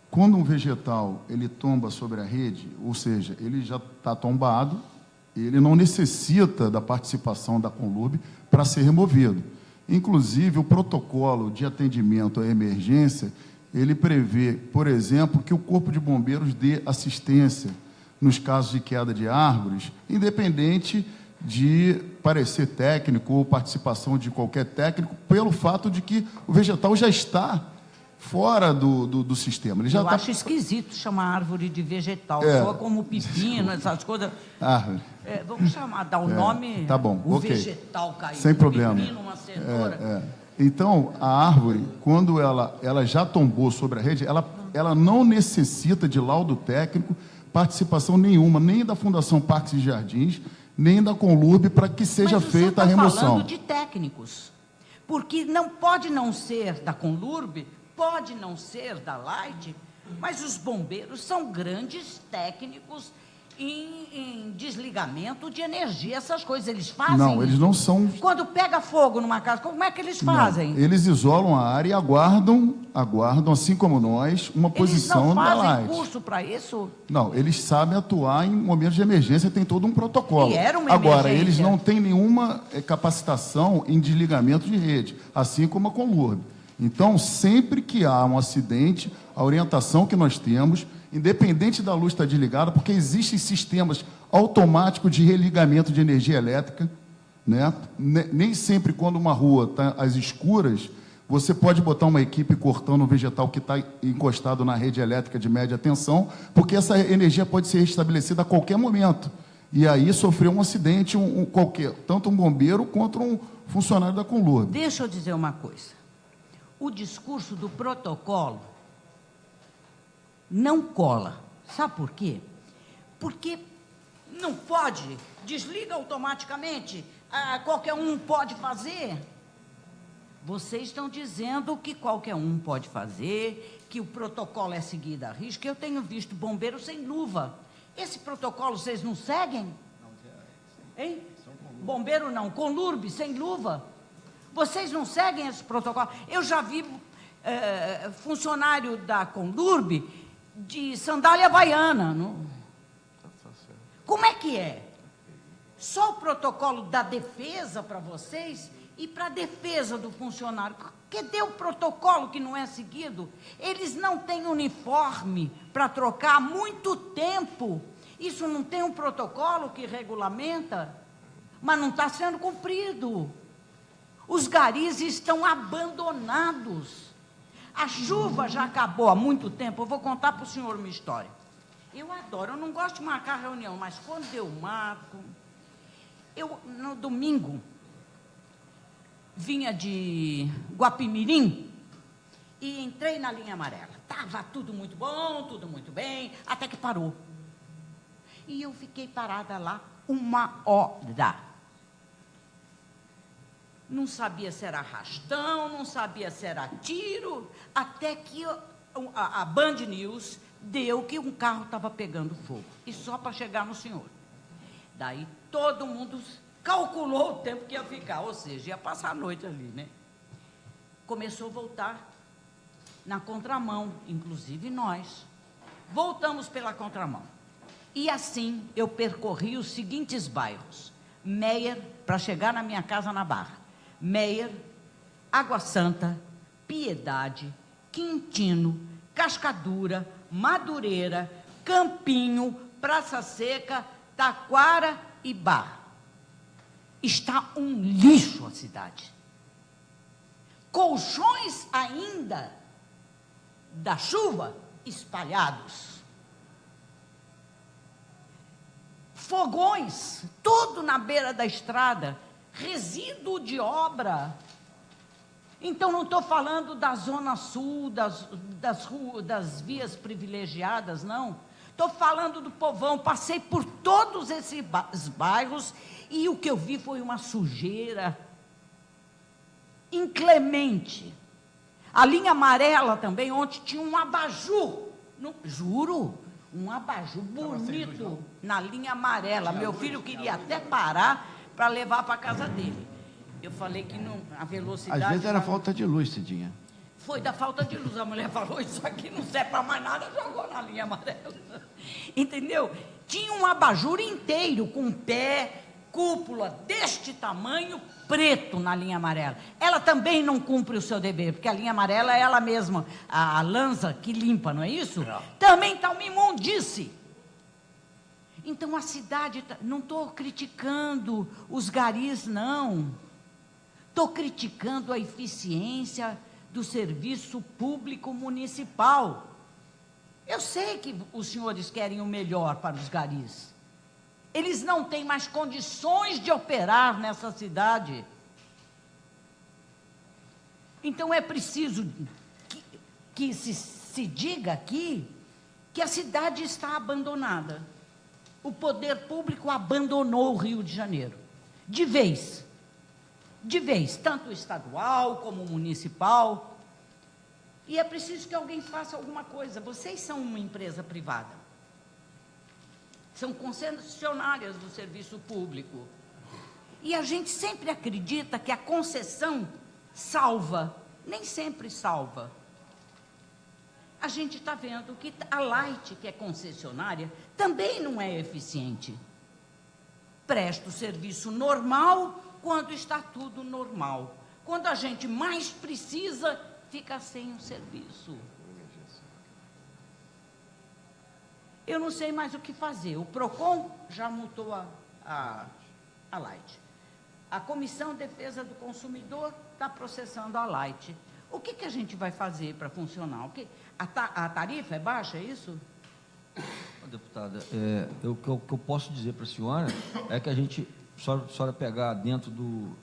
quando um vegetal ele tomba sobre a rede, ou seja, ele já está tombado, ele não necessita da participação da Conlurb para ser removido. Inclusive, o protocolo de atendimento à emergência, ele prevê, por exemplo, que o Corpo de Bombeiros dê assistência nos casos de queda de árvores, independente de parecer técnico ou participação de qualquer técnico, pelo fato de que o vegetal já está fora do sistema. Ele já Eu está... acho esquisito chamar árvore de vegetal, É. só como pepino, essas coisas. Árvore. Vamos chamar, dar o nome. Tá bom, o ok. vegetal caiu. Sem um problema. Pepino, uma cenoura. Então, a árvore, quando ela já tombou sobre a rede, ela não necessita de laudo técnico, participação nenhuma, nem da Fundação Parques e Jardins, nem da Conlurb, para que seja Mas o senhor feita a está remoção. falando de técnicos, porque não pode não ser da Conlurb, pode não ser da Light, mas os bombeiros são grandes técnicos em desligamento de energia, essas coisas, eles fazem. Não, eles não são... Quando pega fogo numa casa, como é que eles fazem? Não, eles isolam a área e aguardam, assim como nós, uma Eles posição não da fazem Light. curso para isso? Não, eles sabem atuar em momentos de emergência, tem todo um protocolo. E era uma Agora, emergência. eles não têm nenhuma capacitação em desligamento de rede, assim como a Conlurb. Então, sempre que há um acidente, a orientação que nós temos, independente da luz estar desligada, porque existem sistemas automáticos de religamento de energia elétrica, né? Nem sempre quando uma rua está às escuras, você pode botar uma equipe cortando um vegetal que está encostado na rede elétrica de média tensão, porque essa energia pode ser restabelecida a qualquer momento. E aí sofreu um acidente, tanto um bombeiro quanto um funcionário da Conlurb. Deixa eu dizer uma coisa. O discurso do protocolo não cola. Sabe por quê? Porque não pode, desliga automaticamente, qualquer um pode fazer. Vocês estão dizendo que qualquer um pode fazer, que o protocolo é seguido à risca. Eu tenho visto bombeiro sem luva. Esse protocolo vocês não seguem? Hein? Bombeiro não, Conlurb sem luva. Vocês não seguem esse protocolo? Eu já vi funcionário da Conlurb de sandália havaiana. Não? Como é que é? Só o protocolo da defesa para vocês e para a defesa do funcionário. Cadê o protocolo que não é seguido? Eles não têm uniforme para trocar há muito tempo. Isso não tem um protocolo que regulamenta, mas não está sendo cumprido. Os garis estão abandonados. A chuva já acabou há muito tempo. Eu vou contar para o senhor uma história. Eu adoro, eu não gosto de marcar reunião, mas quando eu marco... no domingo, vinha de Guapimirim e entrei na linha amarela. Estava tudo muito bom, tudo muito bem, até que parou. E eu fiquei parada lá 1 hora. Não sabia se era arrastão, não sabia se era tiro, até que a Band News deu que um carro estava pegando fogo. E só para chegar no senhor. Daí todo mundo calculou o tempo que ia ficar, ou seja, ia passar a noite ali, né? Começou a voltar na contramão, inclusive nós. Voltamos pela contramão. E assim eu percorri os seguintes bairros. Meier, para chegar na minha casa na Barra. Meier, Água Santa, Piedade, Quintino, Cascadura, Madureira, Campinho, Praça Seca, Taquara e Barra. Está um lixo a cidade. colchões ainda da chuva espalhados, fogões, tudo na beira da estrada, resíduo de obra. Então, não estou falando da zona sul, das vias privilegiadas, não. Estou falando do povão. Passei por todos esses bairros e o que eu vi foi uma sujeira inclemente. A linha amarela também, ontem tinha um abajur, juro, um abajur bonito na linha amarela. Meu filho queria até parar para levar para a casa dele. Eu falei que não, a velocidade... Às vezes era falta de luz, Cidinha. Foi da falta de luz. A mulher falou, isso aqui não serve para mais nada, jogou na linha amarela. Entendeu? Tinha um abajur inteiro, com pé, cúpula deste tamanho, preto na linha amarela. Ela também não cumpre o seu dever, porque a linha amarela é ela mesma, a lança que limpa, não é isso? É. Também está uma imundice. Então a cidade, não estou criticando os garis, não. Estou criticando a eficiência do serviço público municipal. Eu sei que os senhores querem o melhor para os garis. Eles não têm mais condições de operar nessa cidade. Então é preciso que se diga aqui que a cidade está abandonada. O poder público abandonou o Rio de Janeiro, de vez, tanto estadual como municipal, e é preciso que alguém faça alguma coisa. Vocês são uma empresa privada, são concessionárias do serviço público, e a gente sempre acredita que a concessão salva, nem sempre salva. A gente está vendo que a Light, que é concessionária, também não é eficiente. Presta o serviço normal quando está tudo normal. Quando a gente mais precisa, fica sem o serviço. Eu não sei mais o que fazer. O PROCON já multou a Light. A Comissão de Defesa do Consumidor está processando a Light. O que a gente vai fazer para funcionar? A tarifa é baixa, é isso? Deputada, o que eu posso dizer para a senhora é que a gente, a senhora pegar dentro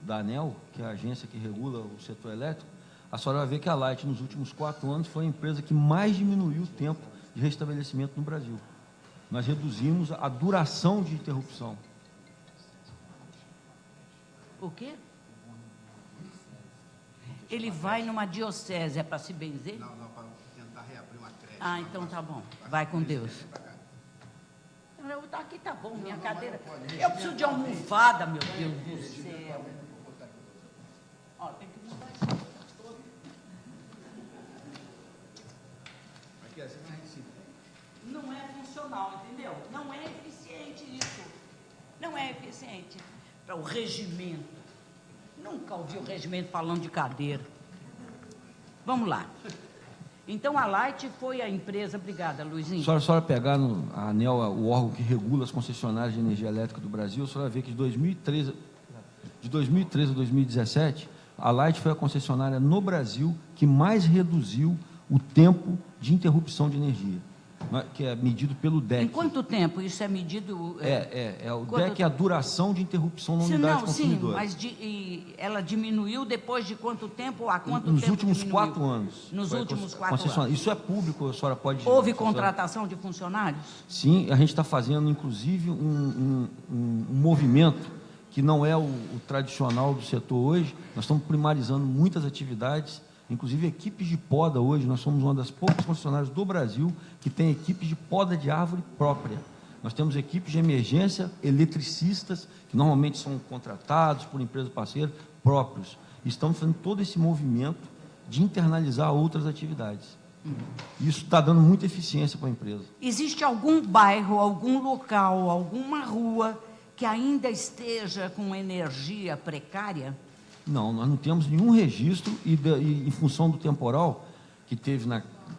da ANEEL, que é a agência que regula o setor elétrico, a senhora vai ver que a Light, nos últimos 4 anos, foi a empresa que mais diminuiu o tempo de restabelecimento no Brasil. Nós reduzimos a duração de interrupção. O quê? Ele vai numa diocese, é para se benzer? Não, para tentar reabrir uma creche. Ah, então tá bom. Vai com Deus. Aqui tá bom, minha cadeira. Eu preciso de almofada, meu Deus do céu. Ó, tem que mudar isso todo. Aqui, assim, não é funcional, entendeu? Não é eficiente isso. Não é eficiente. Para o regimento. Nunca ouvi o regimento falando de cadeira. Vamos lá. Então, a Light foi a empresa... Obrigada, Luizinho. A senhora pegar a ANEEL, o órgão que regula as concessionárias de energia elétrica do Brasil, a senhora vai ver que de 2013 a 2017, a Light foi a concessionária no Brasil que mais reduziu o tempo de interrupção de energia, que é medido pelo DEC. Em quanto tempo isso é medido? O DEC é a duração de interrupção na unidade consumidora. Sim, mas ela diminuiu depois de quanto tempo? Há quanto tempo? Nos últimos diminuiu? 4 anos. Nos últimos 4 anos. Isso é público, a senhora pode... Houve contratação de funcionários? Sim, a gente está fazendo, inclusive, um movimento que não é o tradicional do setor hoje. Nós estamos primarizando muitas atividades, inclusive equipes de poda hoje. Nós somos uma das poucas concessionárias do Brasil que tem equipes de poda de árvore própria. Nós temos equipes de emergência, eletricistas, que normalmente são contratados por empresas parceiras próprios. Estamos fazendo todo esse movimento de internalizar outras atividades. Isso está dando muita eficiência para a empresa. Existe algum bairro, algum local, alguma rua que ainda esteja com energia precária? Não, nós não temos nenhum registro e em função do temporal que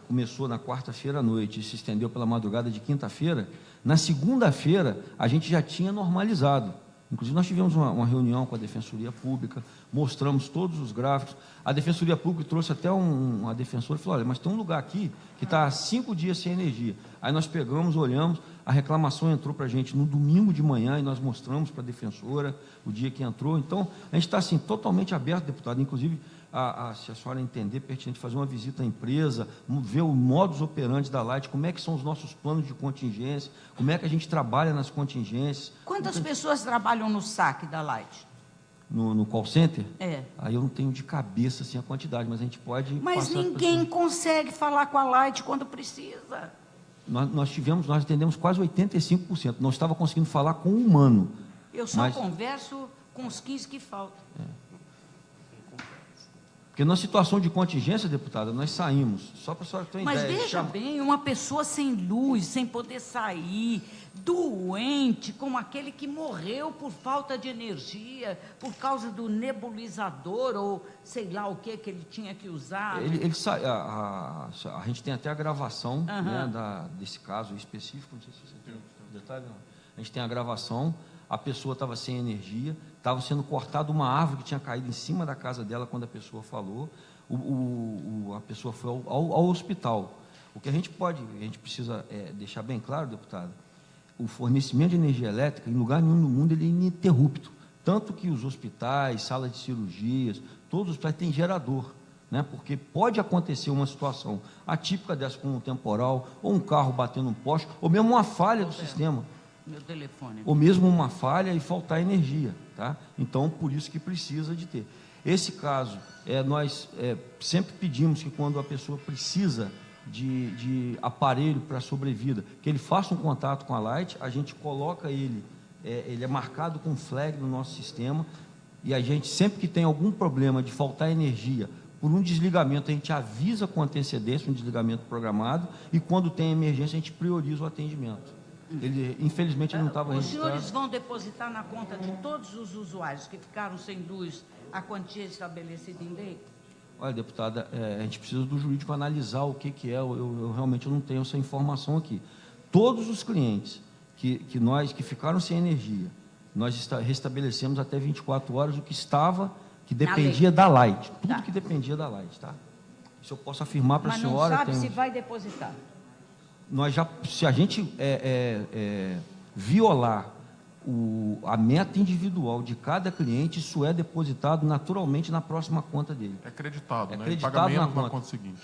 começou na quarta-feira à noite e se estendeu pela madrugada de quinta-feira, na segunda-feira a gente já tinha normalizado. Inclusive, nós tivemos uma reunião com a Defensoria Pública, mostramos todos os gráficos. A Defensoria Pública trouxe até uma defensora e falou, olha, mas tem um lugar aqui que está há 5 dias sem energia. Aí nós pegamos, olhamos, a reclamação entrou para a gente no domingo de manhã e nós mostramos para a defensora o dia que entrou. Então, a gente está assim, totalmente aberto, deputado. Inclusive, se a senhora entender pertinente, fazer uma visita à empresa, ver o modus operandi da Light, como é que são os nossos planos de contingência, como é que a gente trabalha nas contingências. Quantas pessoas trabalham no saque da Light? No call center? É. Aí eu não tenho de cabeça assim, a quantidade, mas a gente pode... Mas passar as ninguém pessoas. consegue falar com a Light quando precisa. Nós atendemos quase 85%. Não estava conseguindo falar com um humano. Eu só converso com os 15 que faltam. Porque na situação de contingência, deputada, nós saímos, só para a senhora ter uma Mas ideia. veja bem, uma pessoa sem luz, sem poder sair, doente, como aquele que morreu por falta de energia, por causa do nebulizador, ou sei lá o que ele tinha que usar. A gente tem até a gravação né, desse caso específico, não sei se você tem um detalhe, não. A gente tem a gravação, a pessoa estava sem energia, estava sendo cortada uma árvore que tinha caído em cima da casa dela quando a pessoa falou, a pessoa foi ao hospital. O que a gente precisa deixar bem claro, deputado, o fornecimento de energia elétrica, em lugar nenhum no mundo, ele é ininterrupto. Tanto que os hospitais, salas de cirurgias, todos os hospitais têm gerador, né? Porque pode acontecer uma situação atípica dessa, como um temporal, ou um carro batendo um poste, ou mesmo uma falha do sistema. Meu telefone. Ou mesmo uma falha e faltar energia, tá? Então, por isso que precisa de ter. Esse caso, nós sempre pedimos que quando a pessoa precisa de aparelho para sobrevida, que ele faça um contato com a Light, a gente coloca ele é marcado com flag no nosso sistema, e a gente, sempre que tem algum problema de faltar energia, por um desligamento, a gente avisa com antecedência, um desligamento programado, e quando tem emergência, a gente prioriza o atendimento. Infelizmente, ele não estava registrado. Os senhores vão depositar na conta de todos os usuários que ficaram sem luz a quantia estabelecida em lei? Olha, deputada, a gente precisa do jurídico analisar o que é, eu realmente não tenho essa informação aqui. Todos os clientes que ficaram sem energia, nós restabelecemos até 24 horas o que dependia da Light, tudo que dependia da Light, tá? Isso eu posso afirmar para a senhora. Mas não sabe se vai depositar? Se a gente violar a meta individual de cada cliente, isso é depositado naturalmente na próxima conta dele. É creditado, né? Acreditado Pagamento na na conta. conta seguinte.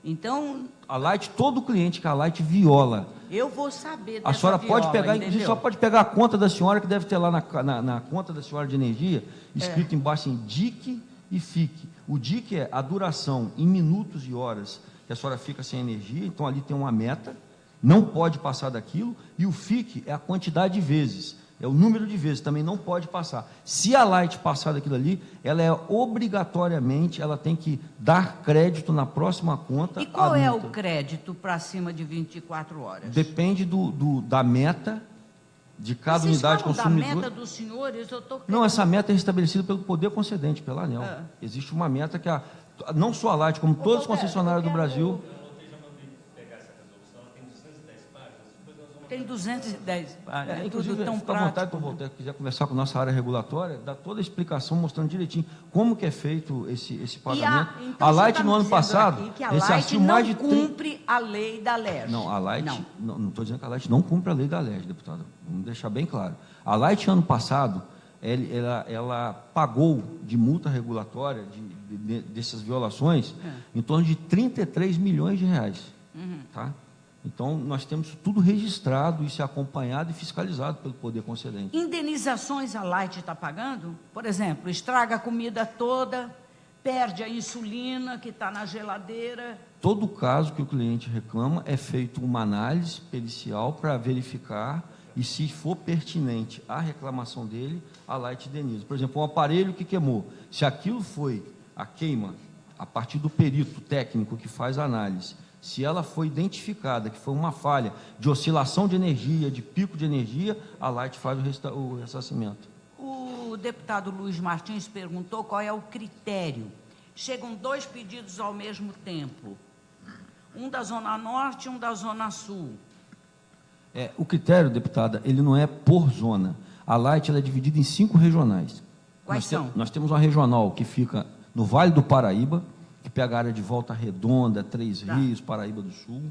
Então, A Light, todo cliente que a Light viola, eu vou saber dessa a senhora pode viola, pegar, entendeu? você só pode pegar a conta da senhora, que deve ter lá na conta da senhora de energia, escrito embaixo em DIC e FIC. O DIC é a duração em minutos e horas que a senhora fica sem energia, então ali tem uma meta, não pode passar daquilo, e o FIC é a quantidade de vezes, é o número de vezes, também não pode passar. Se a Light passar daquilo ali, ela obrigatoriamente, ela tem que dar crédito na próxima conta. E qual é o crédito para cima de 24 horas? Depende da meta de cada Vocês unidade falam consumidora. da meta dos senhores, eu estou... Não, essa meta é estabelecida pelo poder concedente, pela ANEEL. Existe uma meta que não só a Light, como todos os concessionários do Brasil... Tem 210 páginas, Inclusive, tudo tão fica à vontade, prático. se Voltaire quiser conversar com a nossa área regulatória, dá toda a explicação, mostrando direitinho como que é feito esse pagamento. Então, a você Light, tá no me ano dizendo passado, aqui que a eles Light assistiu não mais de cumpre a lei da LERJ. Não, a Light, não estou dizendo que a Light não cumpre a lei da LERJ, deputado. Vamos deixar bem claro. A Light, ano passado, ela pagou de multa regulatória dessas violações em torno de 33 milhões de reais. Tá? Então, nós temos tudo registrado, isso é acompanhado e fiscalizado pelo poder concedente. Indenizações a Light está pagando? Por exemplo, estraga a comida toda, perde a insulina que está na geladeira. Todo caso que o cliente reclama é feito uma análise pericial para verificar e, se for pertinente a reclamação dele, a Light indeniza. Por exemplo, um aparelho que queimou. Se aquilo foi a queima, a partir do perito técnico que faz a análise, se ela foi identificada que foi uma falha de oscilação de energia, de pico de energia, a Light faz o ressarcimento. O deputado Luiz Martins perguntou qual é o critério. Chegam 2 pedidos ao mesmo tempo, um da Zona Norte e um da Zona Sul. O critério, deputada, ele não é por zona. A Light ela é dividida em 5 regionais. Quais são? Nós temos uma regional que fica no Vale do Paraíba, que pega a área de Volta Redonda, Três Rios, Paraíba do Sul.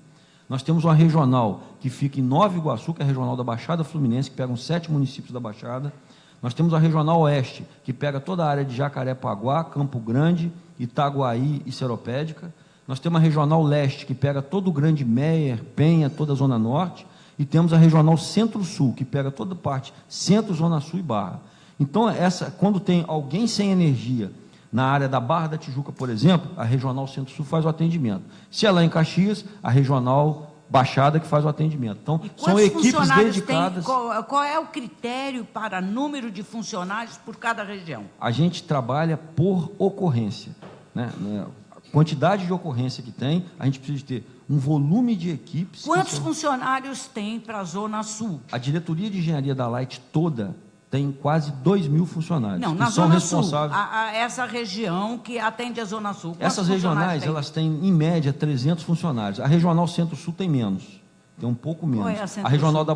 Nós temos uma regional que fica em Nova Iguaçu, que é a regional da Baixada Fluminense, que pega uns 7 municípios da Baixada. Nós temos a regional Oeste, que pega toda a área de Jacarepaguá, Campo Grande, Itaguaí e Seropédica. Nós temos a regional Leste, que pega todo o Grande Meier, Penha, toda a Zona Norte. E temos a regional Centro-Sul, que pega toda a parte Centro, Zona Sul e Barra. Então, quando tem alguém sem energia na área da Barra da Tijuca, por exemplo, a regional Centro-Sul faz o atendimento. Se é lá em Caxias, a regional Baixada que faz o atendimento. Então, são equipes dedicadas. Qual é o critério para número de funcionários por cada região? A gente trabalha por ocorrência, né? A quantidade de ocorrência que tem, a gente precisa ter um volume de equipes. Quantos funcionários tem para a Zona Sul? A diretoria de engenharia da Light toda tem quase 2.000 funcionários. Não, que na são Zona responsáveis. Sul, essa região que atende a Zona Sul. Essas regionais, elas têm, em média, 300 funcionários. A regional Centro-Sul tem menos, tem um pouco menos. Qual é a Centro-Sul? A regional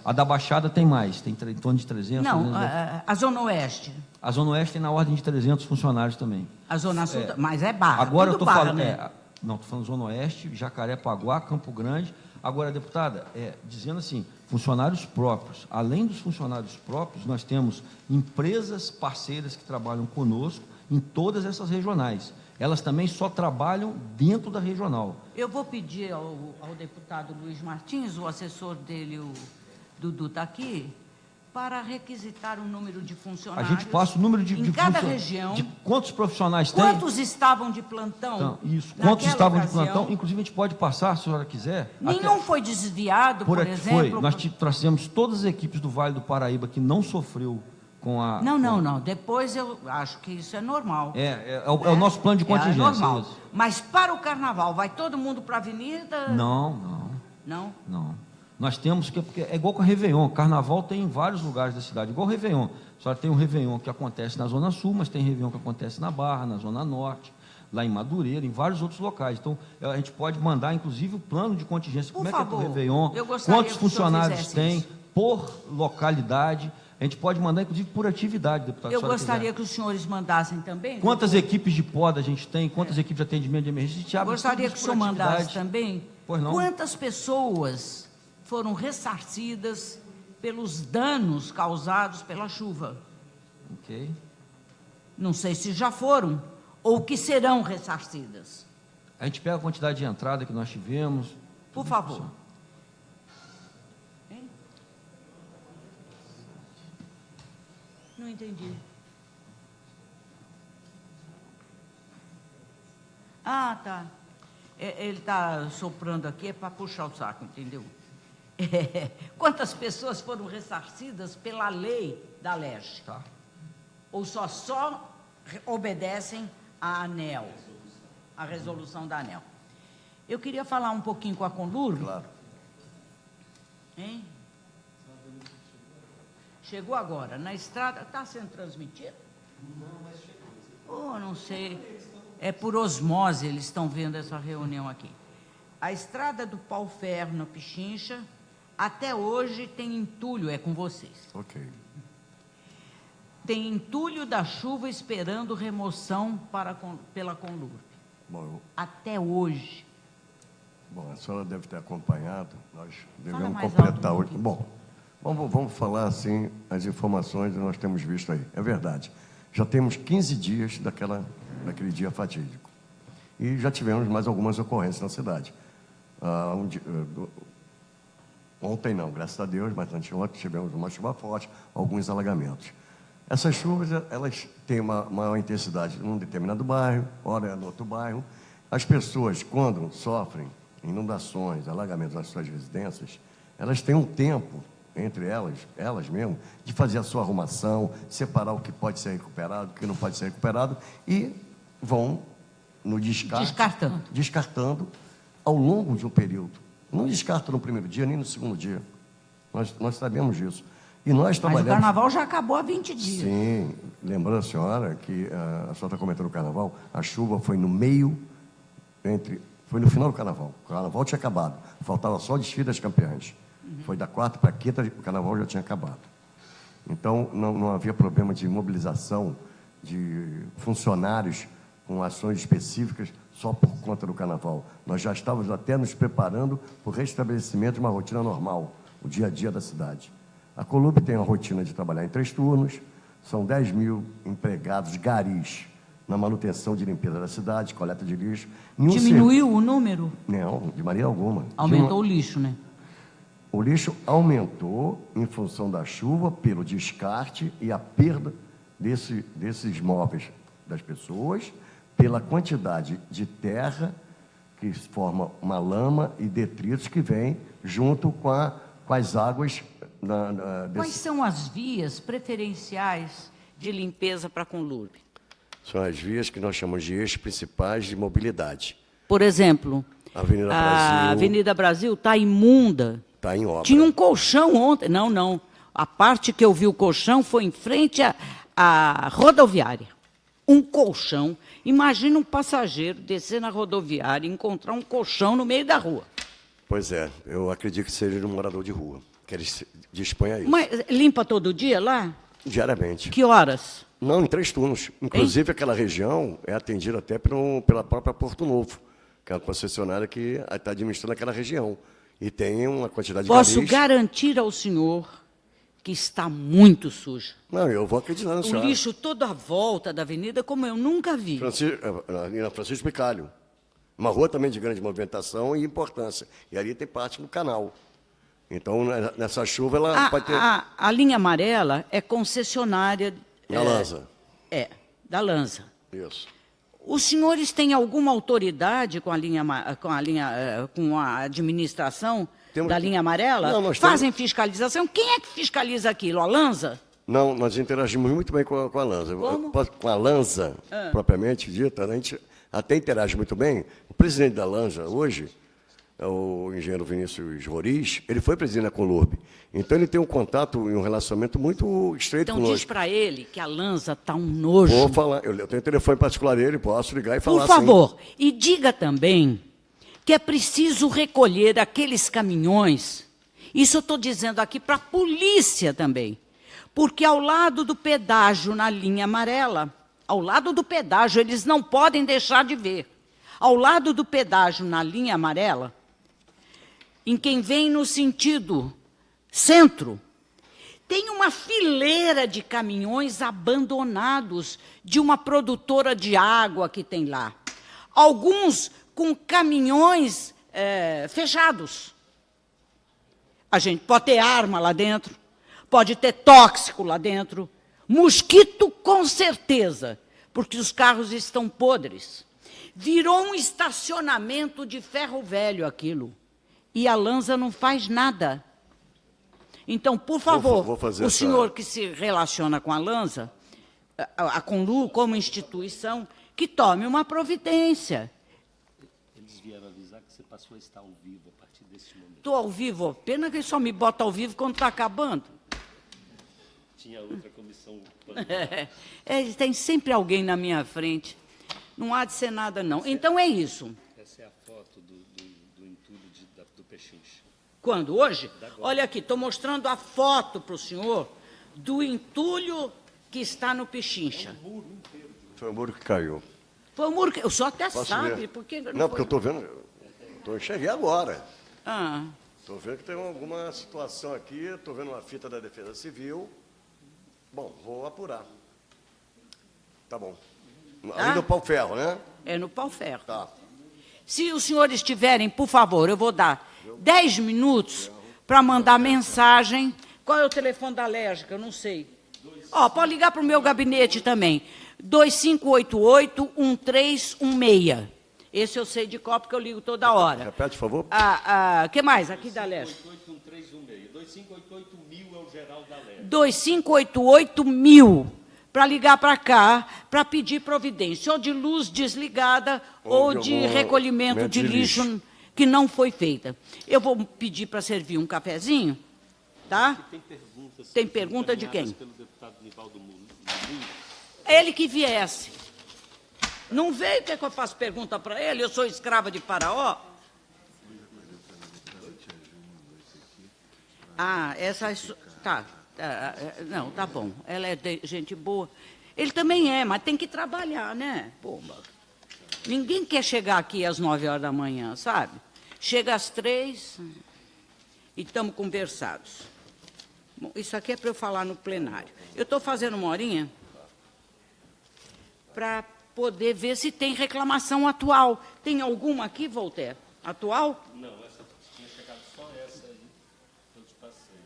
a da Baixada tem mais, tem em torno de 300. Não, 300. a Zona Oeste. A Zona Oeste tem na ordem de 300 funcionários também. A Zona Sul, mas é Barra. Agora eu tudo estou Barra, falando, né? não, estou falando Zona Oeste, Jacarepaguá, Campo Grande. Agora, deputada, dizendo assim, funcionários próprios. Além dos funcionários próprios, nós temos empresas parceiras que trabalham conosco em todas essas regionais. Elas também só trabalham dentro da regional. Eu vou pedir ao deputado Luiz Martins, o assessor dele, o Dudu está aqui, para requisitar o número de A funcionários. gente passa o número em cada região. de quantos profissionais tem. Quantos estavam de plantão? Então, isso. naquela Quantos estavam de ocasião? plantão? Inclusive, a gente pode passar, se a senhora quiser. Nenhum foi desviado, por exemplo? Foi. Nós trouxemos todas as equipes do Vale do Paraíba que não sofreu com a... Não. Depois eu acho que isso é normal. É o nosso plano de contingência. É normal. Isso. Mas para o carnaval, vai todo mundo para a avenida? Não. Não? Nós temos que... Porque é igual com o Réveillon. Carnaval tem em vários lugares da cidade. Igual o Réveillon. Só tem o Réveillon que acontece na Zona Sul, mas tem Réveillon que acontece na Barra, na Zona Norte, lá em Madureira, em vários outros locais. Então, a gente pode mandar, inclusive, o plano de contingência. Por Como favor, é que é o Réveillon? eu gostaria Quantos que o senhor funcionários fizesse tem isso. por localidade. A gente pode mandar, inclusive, por atividade, deputado. Eu se a senhora gostaria quiser. que os senhores mandassem também. Quantas equipes de poda a gente tem? Quantas equipes de atendimento de emergência? A gente abre Gostaria tudo que o isso senhor por mandasse atividade. também. Pois não. Quantas pessoas foram ressarcidas pelos danos causados pela chuva? Ok. Não sei se já foram ou que serão ressarcidas. A gente pega a quantidade de entrada que nós tivemos. Por tudo favor. isso. Hein? Não entendi. Ah, tá. Ele está soprando aqui para puxar o saco, entendeu? Quantas pessoas foram ressarcidas pela lei da LERJ? Tá. Ou só obedecem à ANEEL, à resolução da ANEEL? Eu queria falar um pouquinho com a Conlurb. Claro. Hein? Chegou agora. Na estrada, está sendo transmitido? Não, mas chegou. Oh, não sei. É por osmose, eles estão vendo essa reunião aqui. A estrada do Pau Ferro, na Pichincha, até hoje tem entulho, é com vocês. Ok. Tem entulho da chuva esperando remoção pela Conlurb. Até hoje. Bom, a senhora deve ter acompanhado, nós devemos mais completar alto um hoje. Bom, vamos falar assim, as informações que nós temos visto aí. É verdade, já temos 15 dias daquele dia fatídico. E já tivemos mais algumas ocorrências na cidade. Ontem não, graças a Deus, mas anteontem tivemos uma chuva forte, alguns alagamentos. Essas chuvas, elas têm uma maior intensidade num determinado bairro, ora no outro bairro. As pessoas, quando sofrem inundações, alagamentos nas suas residências, elas têm um tempo, entre elas mesmo, de fazer a sua arrumação, separar o que pode ser recuperado, o que não pode ser recuperado, e vão no descartando ao longo de um período. Não descarta no primeiro dia, nem no segundo dia. Nós sabemos disso. E nós trabalhamos... Mas o carnaval já acabou há 20 dias. Sim, lembrando a senhora que a senhora está comentando o carnaval, a chuva foi no meio, foi no final do carnaval. O carnaval tinha acabado, faltava só o desfile das campeãs. Foi da quarta para a quinta, o carnaval já tinha acabado. Então, não havia problema de mobilização de funcionários com ações específicas só por conta do Carnaval. Nós já estávamos até nos preparando para o restabelecimento de uma rotina normal, o dia a dia da cidade. A Colurb tem a rotina de trabalhar em 3 turnos, são 10 mil empregados garis na manutenção de limpeza da cidade, coleta de lixo. Diminuiu o número? Não, de maneira alguma. Aumentou o lixo, né? O lixo aumentou em função da chuva, pelo descarte e a perda desses móveis das pessoas, pela quantidade de terra que forma uma lama e detritos que vem junto com as águas. Quais são as vias preferenciais de limpeza para a Conlurb? São as vias que nós chamamos de eixos principais de mobilidade. Por exemplo, Avenida a Brasil Avenida Brasil está imunda. está em obra. Tinha um colchão ontem. Não. A parte que eu vi o colchão foi em frente à rodoviária. Um colchão. Imagina um passageiro descer na rodoviária e encontrar um colchão no meio da rua. Pois é, eu acredito que seja um morador de rua, que eles dispõem a isso. Mas limpa todo dia lá? Diariamente. Que horas? Não, em 3 turnos. Inclusive, aquela região é atendida até pela própria Porto Novo, que é a concessionária que está administrando aquela região. E tem uma quantidade de Posso garis. garantir ao senhor que está muito suja. Não, eu vou acreditar na O senhora. lixo toda a volta da avenida, como eu nunca vi. Ali na Francisco Picalho. Uma rua também de grande movimentação e importância. E ali tem parte do canal. Então, nessa chuva, ela pode ter... A linha amarela é concessionária... Da Lanza. Da Lanza. Isso. Os senhores têm alguma autoridade com a administração da linha amarela? Não, nós Fazem fiscalização? Quem é que fiscaliza aquilo? A Lanza? Não, nós interagimos muito bem com a Lanza. Como? Com a Lanza, propriamente dita, a gente até interage muito bem. O presidente da Lanza, hoje, é o engenheiro Vinícius Roriz, ele foi presidente da Conlurb. Então, ele tem um contato e um relacionamento muito estreito Então conosco. diz para ele que a Lanza está um nojo. Vou falar, eu tenho telefone particular dele, posso ligar e falar Por favor, e diga também que é preciso recolher aqueles caminhões. Isso eu estou dizendo aqui para a polícia também. Porque ao lado do pedágio na linha amarela, ao lado do pedágio, eles não podem deixar de ver. Ao lado do pedágio na linha amarela, em quem vem no sentido centro, tem uma fileira de caminhões abandonados de uma produtora de água que tem lá. Alguns com caminhões fechados. A gente pode ter arma lá dentro, pode ter tóxico lá dentro, mosquito com certeza, porque os carros estão podres. Virou um estacionamento de ferro velho aquilo. E a Lanza não faz nada. Então, por favor, vou fazer o senhor que se relaciona com a Lanza, a Conlurb como instituição, que tome uma providência. Eles vieram avisar que você passou a estar ao vivo a partir desse momento. Estou ao vivo, pena que só me bota ao vivo quando está acabando. Tinha outra comissão. Tem sempre alguém na minha frente. Não há de ser nada, não. Então é isso. Essa é a foto do entulho do Pechincha. Quando? Hoje? Olha aqui, estou mostrando a foto para o senhor do entulho que está no Pechincha. Foi o muro que caiu. Foi o muro que... O senhor até Posso sabe. ver? Porque Não, porque eu estou vendo... Enxerguei agora. Ah, Estou vendo que tem alguma situação aqui, estou vendo uma fita da Defesa Civil. Bom, vou apurar. Tá bom. Ali do pau-ferro, né? é no pau-ferro. Tá. Se os senhores tiverem, por favor, eu vou dar 10 minutos para mandar mensagem. Qual é o telefone da Alérgica? Eu não sei. Pode ligar para o meu gabinete também. 2588-1316. Esse eu sei de cor porque eu ligo toda hora. Repete, por favor. Que mais? Aqui da Alérgica. 2588-1316. 2588-1000 é o geral da Leste. 2588-1000. Para ligar para cá, para pedir providência, ou de luz desligada, ou de algum recolhimento de lixo que não foi feita. Eu vou pedir para servir um cafezinho, tá? Tem pergunta de quem? Pelo deputado Nivaldo Mundo. Ele que viesse. Não veio, quer que eu faça pergunta para ele? Eu sou escrava de Faraó? Essa... Tá. Não, tá bom. Ela é gente boa. Ele também é, mas tem que trabalhar, né? Pô, ninguém quer chegar aqui às 9 horas da manhã, sabe? Chega às 3 e estamos conversados. Bom, isso aqui é para eu falar no plenário. Eu estou fazendo uma horinha para poder ver se tem reclamação atual. Tem alguma aqui, Voltaire? Atual? Não, essa tinha chegado só essa aí, eu te passei.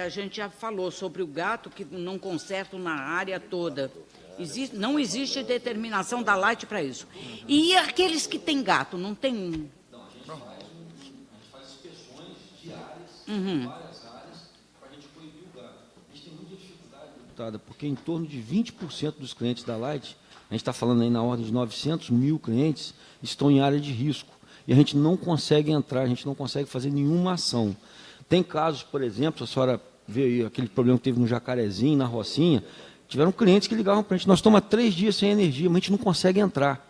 A gente já falou sobre o gato que não consertam na área toda. Não existe determinação da Light para isso. E aqueles que têm gato, não tem... Não, a gente faz inspeções diárias em várias áreas para a gente proibir o gato. A gente tem muita dificuldade, deputada, porque em torno de 20% dos clientes da Light, a gente está falando aí na ordem de 900 mil clientes, estão em área de risco. E a gente não consegue entrar, a gente não consegue fazer nenhuma ação. Tem casos, por exemplo, a senhora vê aí aquele problema que teve no Jacarezinho, na Rocinha, tiveram clientes que ligavam para a gente, nós estamos há 3 dias sem energia, mas a gente não consegue entrar.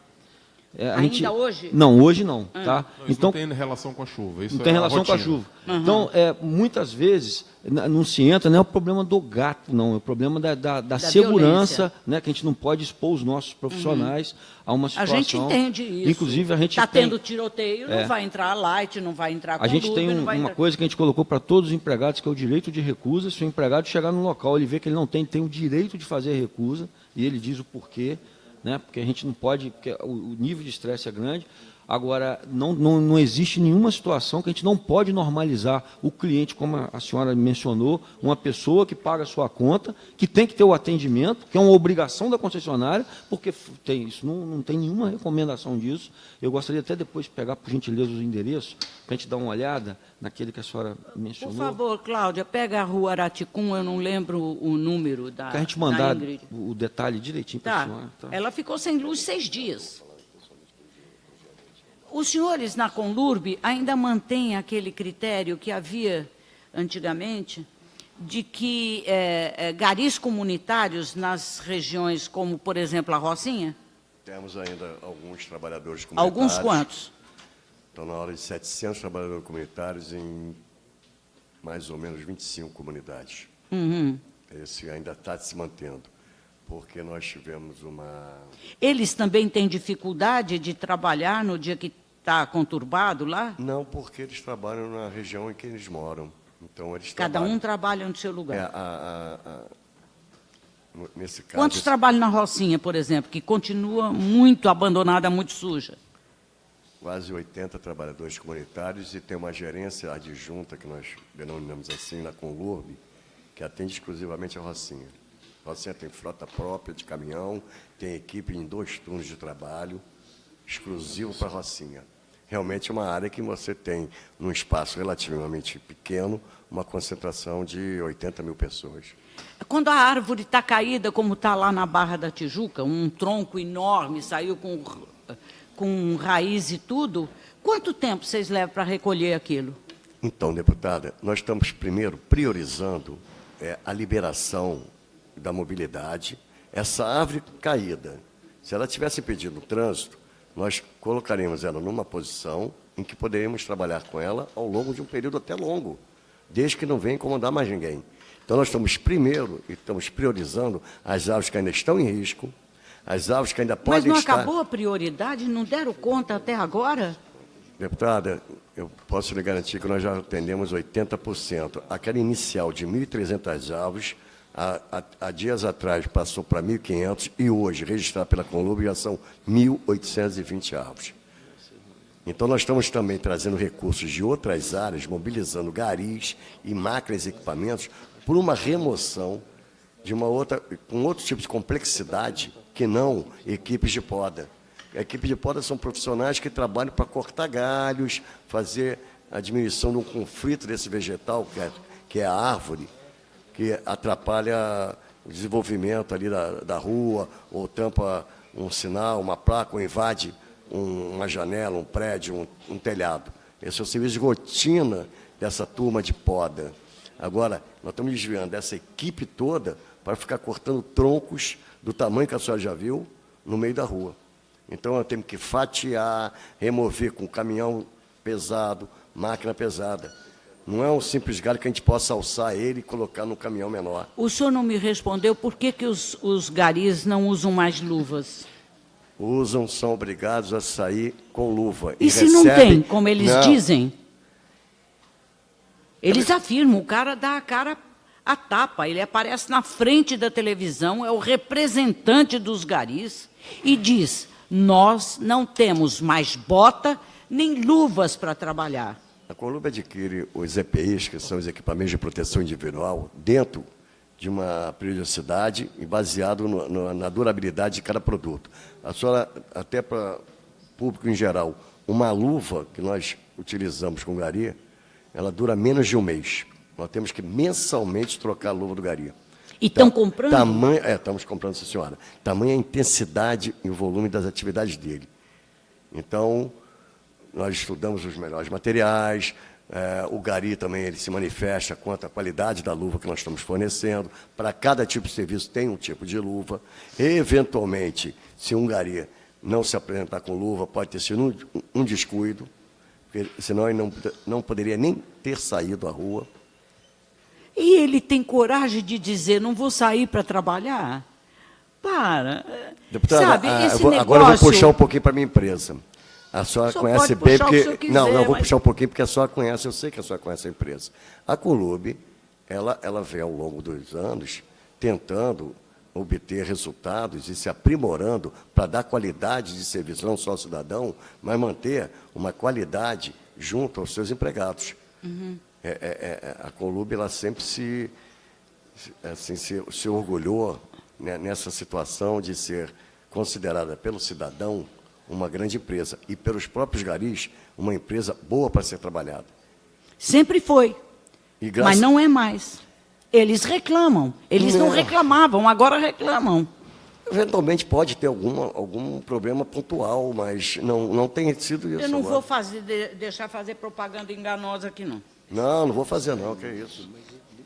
Ainda hoje? Não, hoje não. Tá? Não, isso não tem relação com a chuva. Isso não tem é relação com a rotina. chuva. Então, muitas vezes, não se entra, não é o problema do gato, não, é o problema da segurança, né, que a gente não pode expor os nossos profissionais a uma situação. A gente entende isso. Inclusive, a gente está tem... tendo tiroteio, não vai entrar a Light, não vai entrar a A gente tem uma coisa que a gente colocou para todos os empregados, que é o direito de recusa. Se o empregado chegar no local, ele vê que ele não tem o direito de fazer a recusa, e ele diz o porquê, né? Porque a gente não pode, porque o nível de estresse é grande. Agora, não existe nenhuma situação que a gente não pode normalizar o cliente, como a senhora mencionou, uma pessoa que paga a sua conta, que tem que ter o atendimento, que é uma obrigação da concessionária, porque isso não tem nenhuma recomendação disso. Eu gostaria até depois de pegar, por gentileza, os endereços, para a gente dar uma olhada naquele que a senhora mencionou. Por favor, Cláudia, pega a rua Araticum, eu não lembro o número da Para a gente mandar Ingrid. o detalhe direitinho para a senhora. Tá. Ela ficou sem luz 6 dias. Os senhores na Conlurb ainda mantêm aquele critério que havia antigamente de que garis comunitários nas regiões como, por exemplo, a Rocinha? Temos ainda alguns trabalhadores comunitários. Alguns quantos? Estão na hora de 700 trabalhadores comunitários em mais ou menos 25 comunidades. Esse ainda está se mantendo, porque nós tivemos uma... Eles também têm dificuldade de trabalhar no dia que está conturbado lá? Não, porque eles trabalham na região em que eles moram. Então, eles Cada trabalham... um trabalha no seu lugar. Nesse caso... Quantos trabalham na Rocinha, por exemplo, que continua muito abandonada, muito suja? Quase 80 trabalhadores comunitários e tem uma gerência adjunta, que nós denominamos assim, na Conlurb, que atende exclusivamente a Rocinha. A Rocinha tem frota própria de caminhão, tem equipe em 2 turnos de trabalho, exclusivo para a Rocinha. Realmente é uma área que você tem, num espaço relativamente pequeno, uma concentração de 80 mil pessoas. Quando a árvore está caída, como está lá na Barra da Tijuca, um tronco enorme, saiu com raiz e tudo, quanto tempo vocês levam para recolher aquilo? Então, deputada, nós estamos primeiro priorizando a liberação da mobilidade. Essa árvore caída, se ela tivesse impedido o trânsito, nós colocaremos ela numa posição em que poderíamos trabalhar com ela ao longo de um período até longo, desde que não venha incomodar mais ninguém. Então, nós estamos priorizando as árvores que ainda estão em risco, as árvores que ainda podem estar... Mas não acabou a prioridade? Não deram conta até agora? Deputada, eu posso lhe garantir que nós já atendemos 80%. Aquela inicial de 1.300 árvores, há dias atrás passou para 1.500 e hoje, registrado pela Conlurb, já são 1.820 árvores. Então, nós estamos também trazendo recursos de outras áreas, mobilizando garis e máquinas e equipamentos por uma remoção de com outro tipo de complexidade que não equipes de poda. A equipe de poda são profissionais que trabalham para cortar galhos, fazer a diminuição de um conflito desse vegetal, que é a árvore, que atrapalha o desenvolvimento ali da rua, ou tampa um sinal, uma placa, ou invade uma janela, um prédio, um telhado. Esse é o serviço de rotina dessa turma de poda. Agora, nós estamos desviando essa equipe toda para ficar cortando troncos do tamanho que a senhora já viu no meio da rua. Então, eu tenho que fatiar, remover com caminhão pesado, máquina pesada. Não é um simples galho que a gente possa alçar ele e colocar no caminhão menor. O senhor não me respondeu por que os garis não usam mais luvas. Usam, são obrigados a sair com luva. E se não tem, como eles dizem? Eles afirmam, o cara dá a cara a tapa, ele aparece na frente da televisão, é o representante dos garis, e diz, nós não temos mais bota nem luvas para trabalhar. A Conlurb adquire os EPIs, que são os equipamentos de proteção individual, dentro de uma periodicidade e baseado na durabilidade de cada produto. A senhora, até para o público em geral, uma luva que nós utilizamos com gari, ela dura menos de um mês. Nós temos que mensalmente trocar a luva do gari. E estão comprando? Estamos comprando, sim, senhora. Tamanha a intensidade e o volume das atividades dele. Então, nós estudamos os melhores materiais, o gari também ele se manifesta quanto à qualidade da luva que nós estamos fornecendo. Para cada tipo de serviço tem um tipo de luva. Eventualmente, se um gari não se apresentar com luva, pode ter sido um descuido, porque senão ele não poderia nem ter saído à rua. E ele tem coragem de dizer, não vou sair para trabalhar? Para. Deputada, sabe, esse negócio... agora eu vou puxar um pouquinho para a minha empresa. A senhora O senhor conhece pode bem, puxar o que o senhor porque... quiser, Não, vou mas- puxar um pouquinho, porque a senhora conhece, eu sei que a senhora conhece a empresa. A Conlurb, ela vem ao longo dos anos tentando obter resultados e se aprimorando para dar qualidade de serviço, não só ao cidadão, mas manter uma qualidade junto aos seus empregados. A Conlurb, ela sempre se orgulhou, né, nessa situação de ser considerada pelo cidadão uma grande empresa e pelos próprios garis uma empresa boa para ser trabalhada. Sempre foi, E mas não é mais. Eles reclamam. Eles não reclamavam, agora reclamam. Eventualmente pode ter algum problema pontual, mas não tem sido isso. Eu não agora. vou deixar fazer propaganda enganosa aqui, não. Não vou fazer não, que é isso.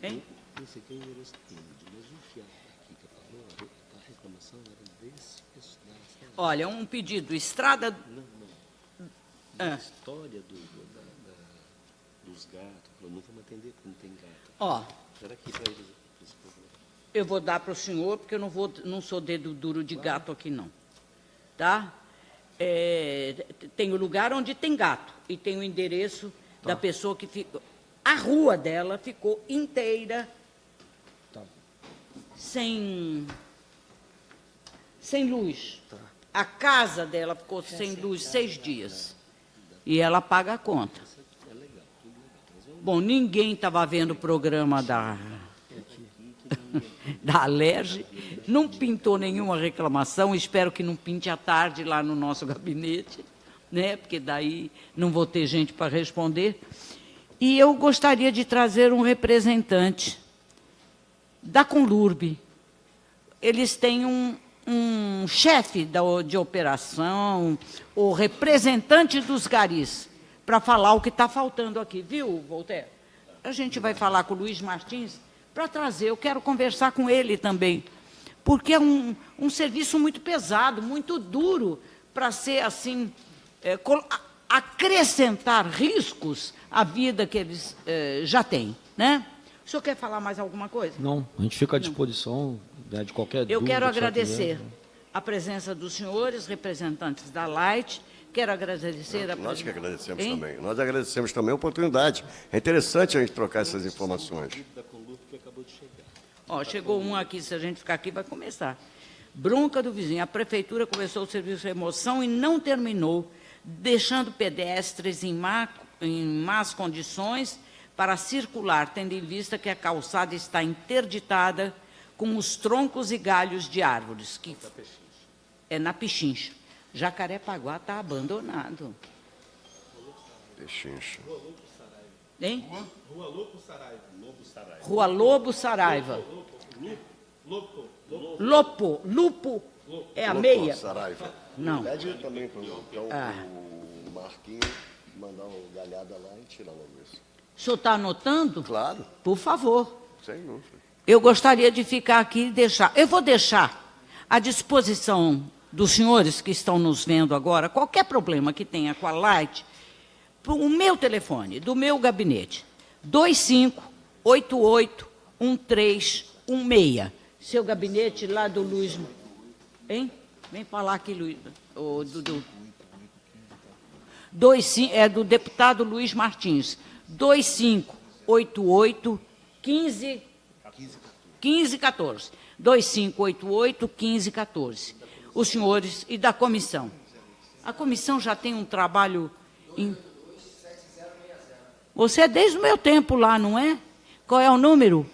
Hein? Esse aqui é o endereço técnico, mas o fiado aqui que falou, a reclamação era desse pessoal. Olha, um pedido, estrada... A história dos gatos, falou, não vamos atender porque não tem gato. Ó, Era aqui para eles. eu vou dar para o senhor, porque eu não sou dedo duro de gato aqui, não. Tá? Tem o lugar onde tem gato, e tem o endereço da pessoa que ficou... A rua dela ficou inteira, sem luz. A casa dela ficou sem luz 6 dias. E ela paga a conta. Bom, ninguém estava vendo o programa da Alerj, não pintou nenhuma reclamação, espero que não pinte à tarde lá no nosso gabinete, né? Porque daí não vou ter gente para responder. E eu gostaria de trazer um representante da Conlurb. Eles têm um chefe de operação, o representante dos garis, para falar o que está faltando aqui, viu, Voltaire? A gente vai falar com o Luiz Martins para trazer, eu quero conversar com ele também, porque é um serviço muito pesado, muito duro, para ser assim, acrescentar riscos à vida que eles já têm, né? O senhor quer falar mais alguma coisa? Não, a gente fica à disposição, né, de qualquer dúvida. Eu quero que o senhor agradecer quiser. a presença dos senhores, representantes da Light. Quero agradecer a Nós que agradecemos Hein? também. Nós agradecemos também a oportunidade. É interessante a gente trocar essas informações. Da Conlurb que acabou de chegar. Ó, chegou um aqui, se a gente ficar aqui, vai começar. Bronca do vizinho. A prefeitura começou o serviço de remoção e não terminou, deixando pedestres em más condições para circular, tendo em vista que a calçada está interditada com os troncos e galhos de árvores. Que é na Pichincha. Jacarepaguá está abandonado. Pechincha. Hein? Rua Lobo Saraiva. Rua Lobo Saraiva. Lupo. É a meia? Saraiva. Não. Pede também para Ah. o Marquinhos mandar uma galhada lá e tirar logo isso. O senhor está anotando? Claro, Por favor. sem dúvida. Eu gostaria de ficar aqui e deixar. Eu vou deixar à disposição dos senhores que estão nos vendo agora, qualquer problema que tenha com a Light, o meu telefone, do meu gabinete, 25881316. Seu gabinete lá do Luiz... Hein? Vem falar aqui, Luiz. O Dudu. É do deputado Luiz Martins. 2588-1514. 2588-1514. Os senhores e da comissão. A comissão já tem um trabalho... Você é desde o meu tempo lá, não é? Qual é o número?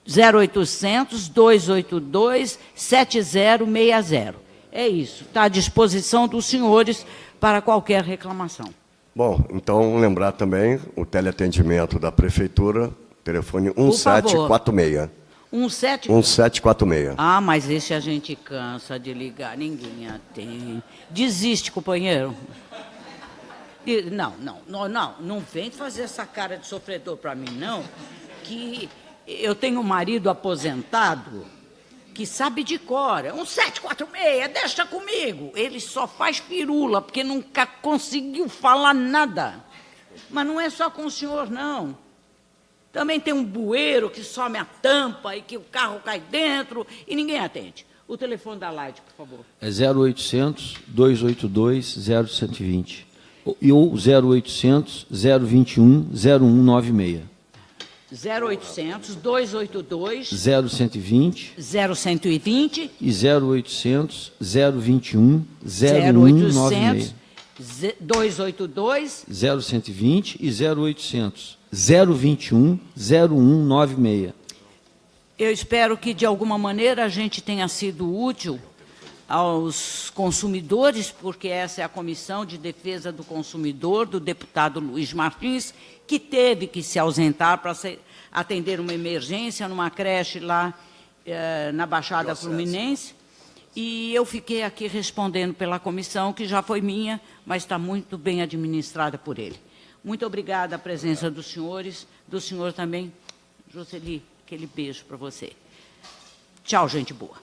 0800-282-7060. É isso. Está à disposição dos senhores para qualquer reclamação. Bom, então lembrar também o teleatendimento da Prefeitura, telefone 1746. 1746. Ah, mas esse a gente cansa de ligar, ninguém atende. Desiste, companheiro. Não vem fazer essa cara de sofredor para mim, não, que eu tenho um marido aposentado que sabe de cor, 1746, deixa comigo. Ele só faz pirula, porque nunca conseguiu falar nada. Mas não é só com o senhor, não. Também tem um bueiro que some a tampa e que o carro cai dentro e ninguém atende. O telefone da Light, por favor. É 0800-282-0120. Ou 0800-021-0196. 0800-282... 0120 e 0800-021-0196. 282... 0120 e 0800-021-0196. Eu espero que, de alguma maneira, a gente tenha sido útil aos consumidores, porque essa é a Comissão de Defesa do Consumidor, do deputado Luiz Martins, que teve que se ausentar para atender uma emergência numa creche lá na Baixada Fluminense. E eu fiquei aqui respondendo pela comissão, que já foi minha, mas está muito bem administrada por ele. Muito obrigada a presença dos senhores, do senhor também. Joseli, aquele beijo para você. Tchau, gente boa.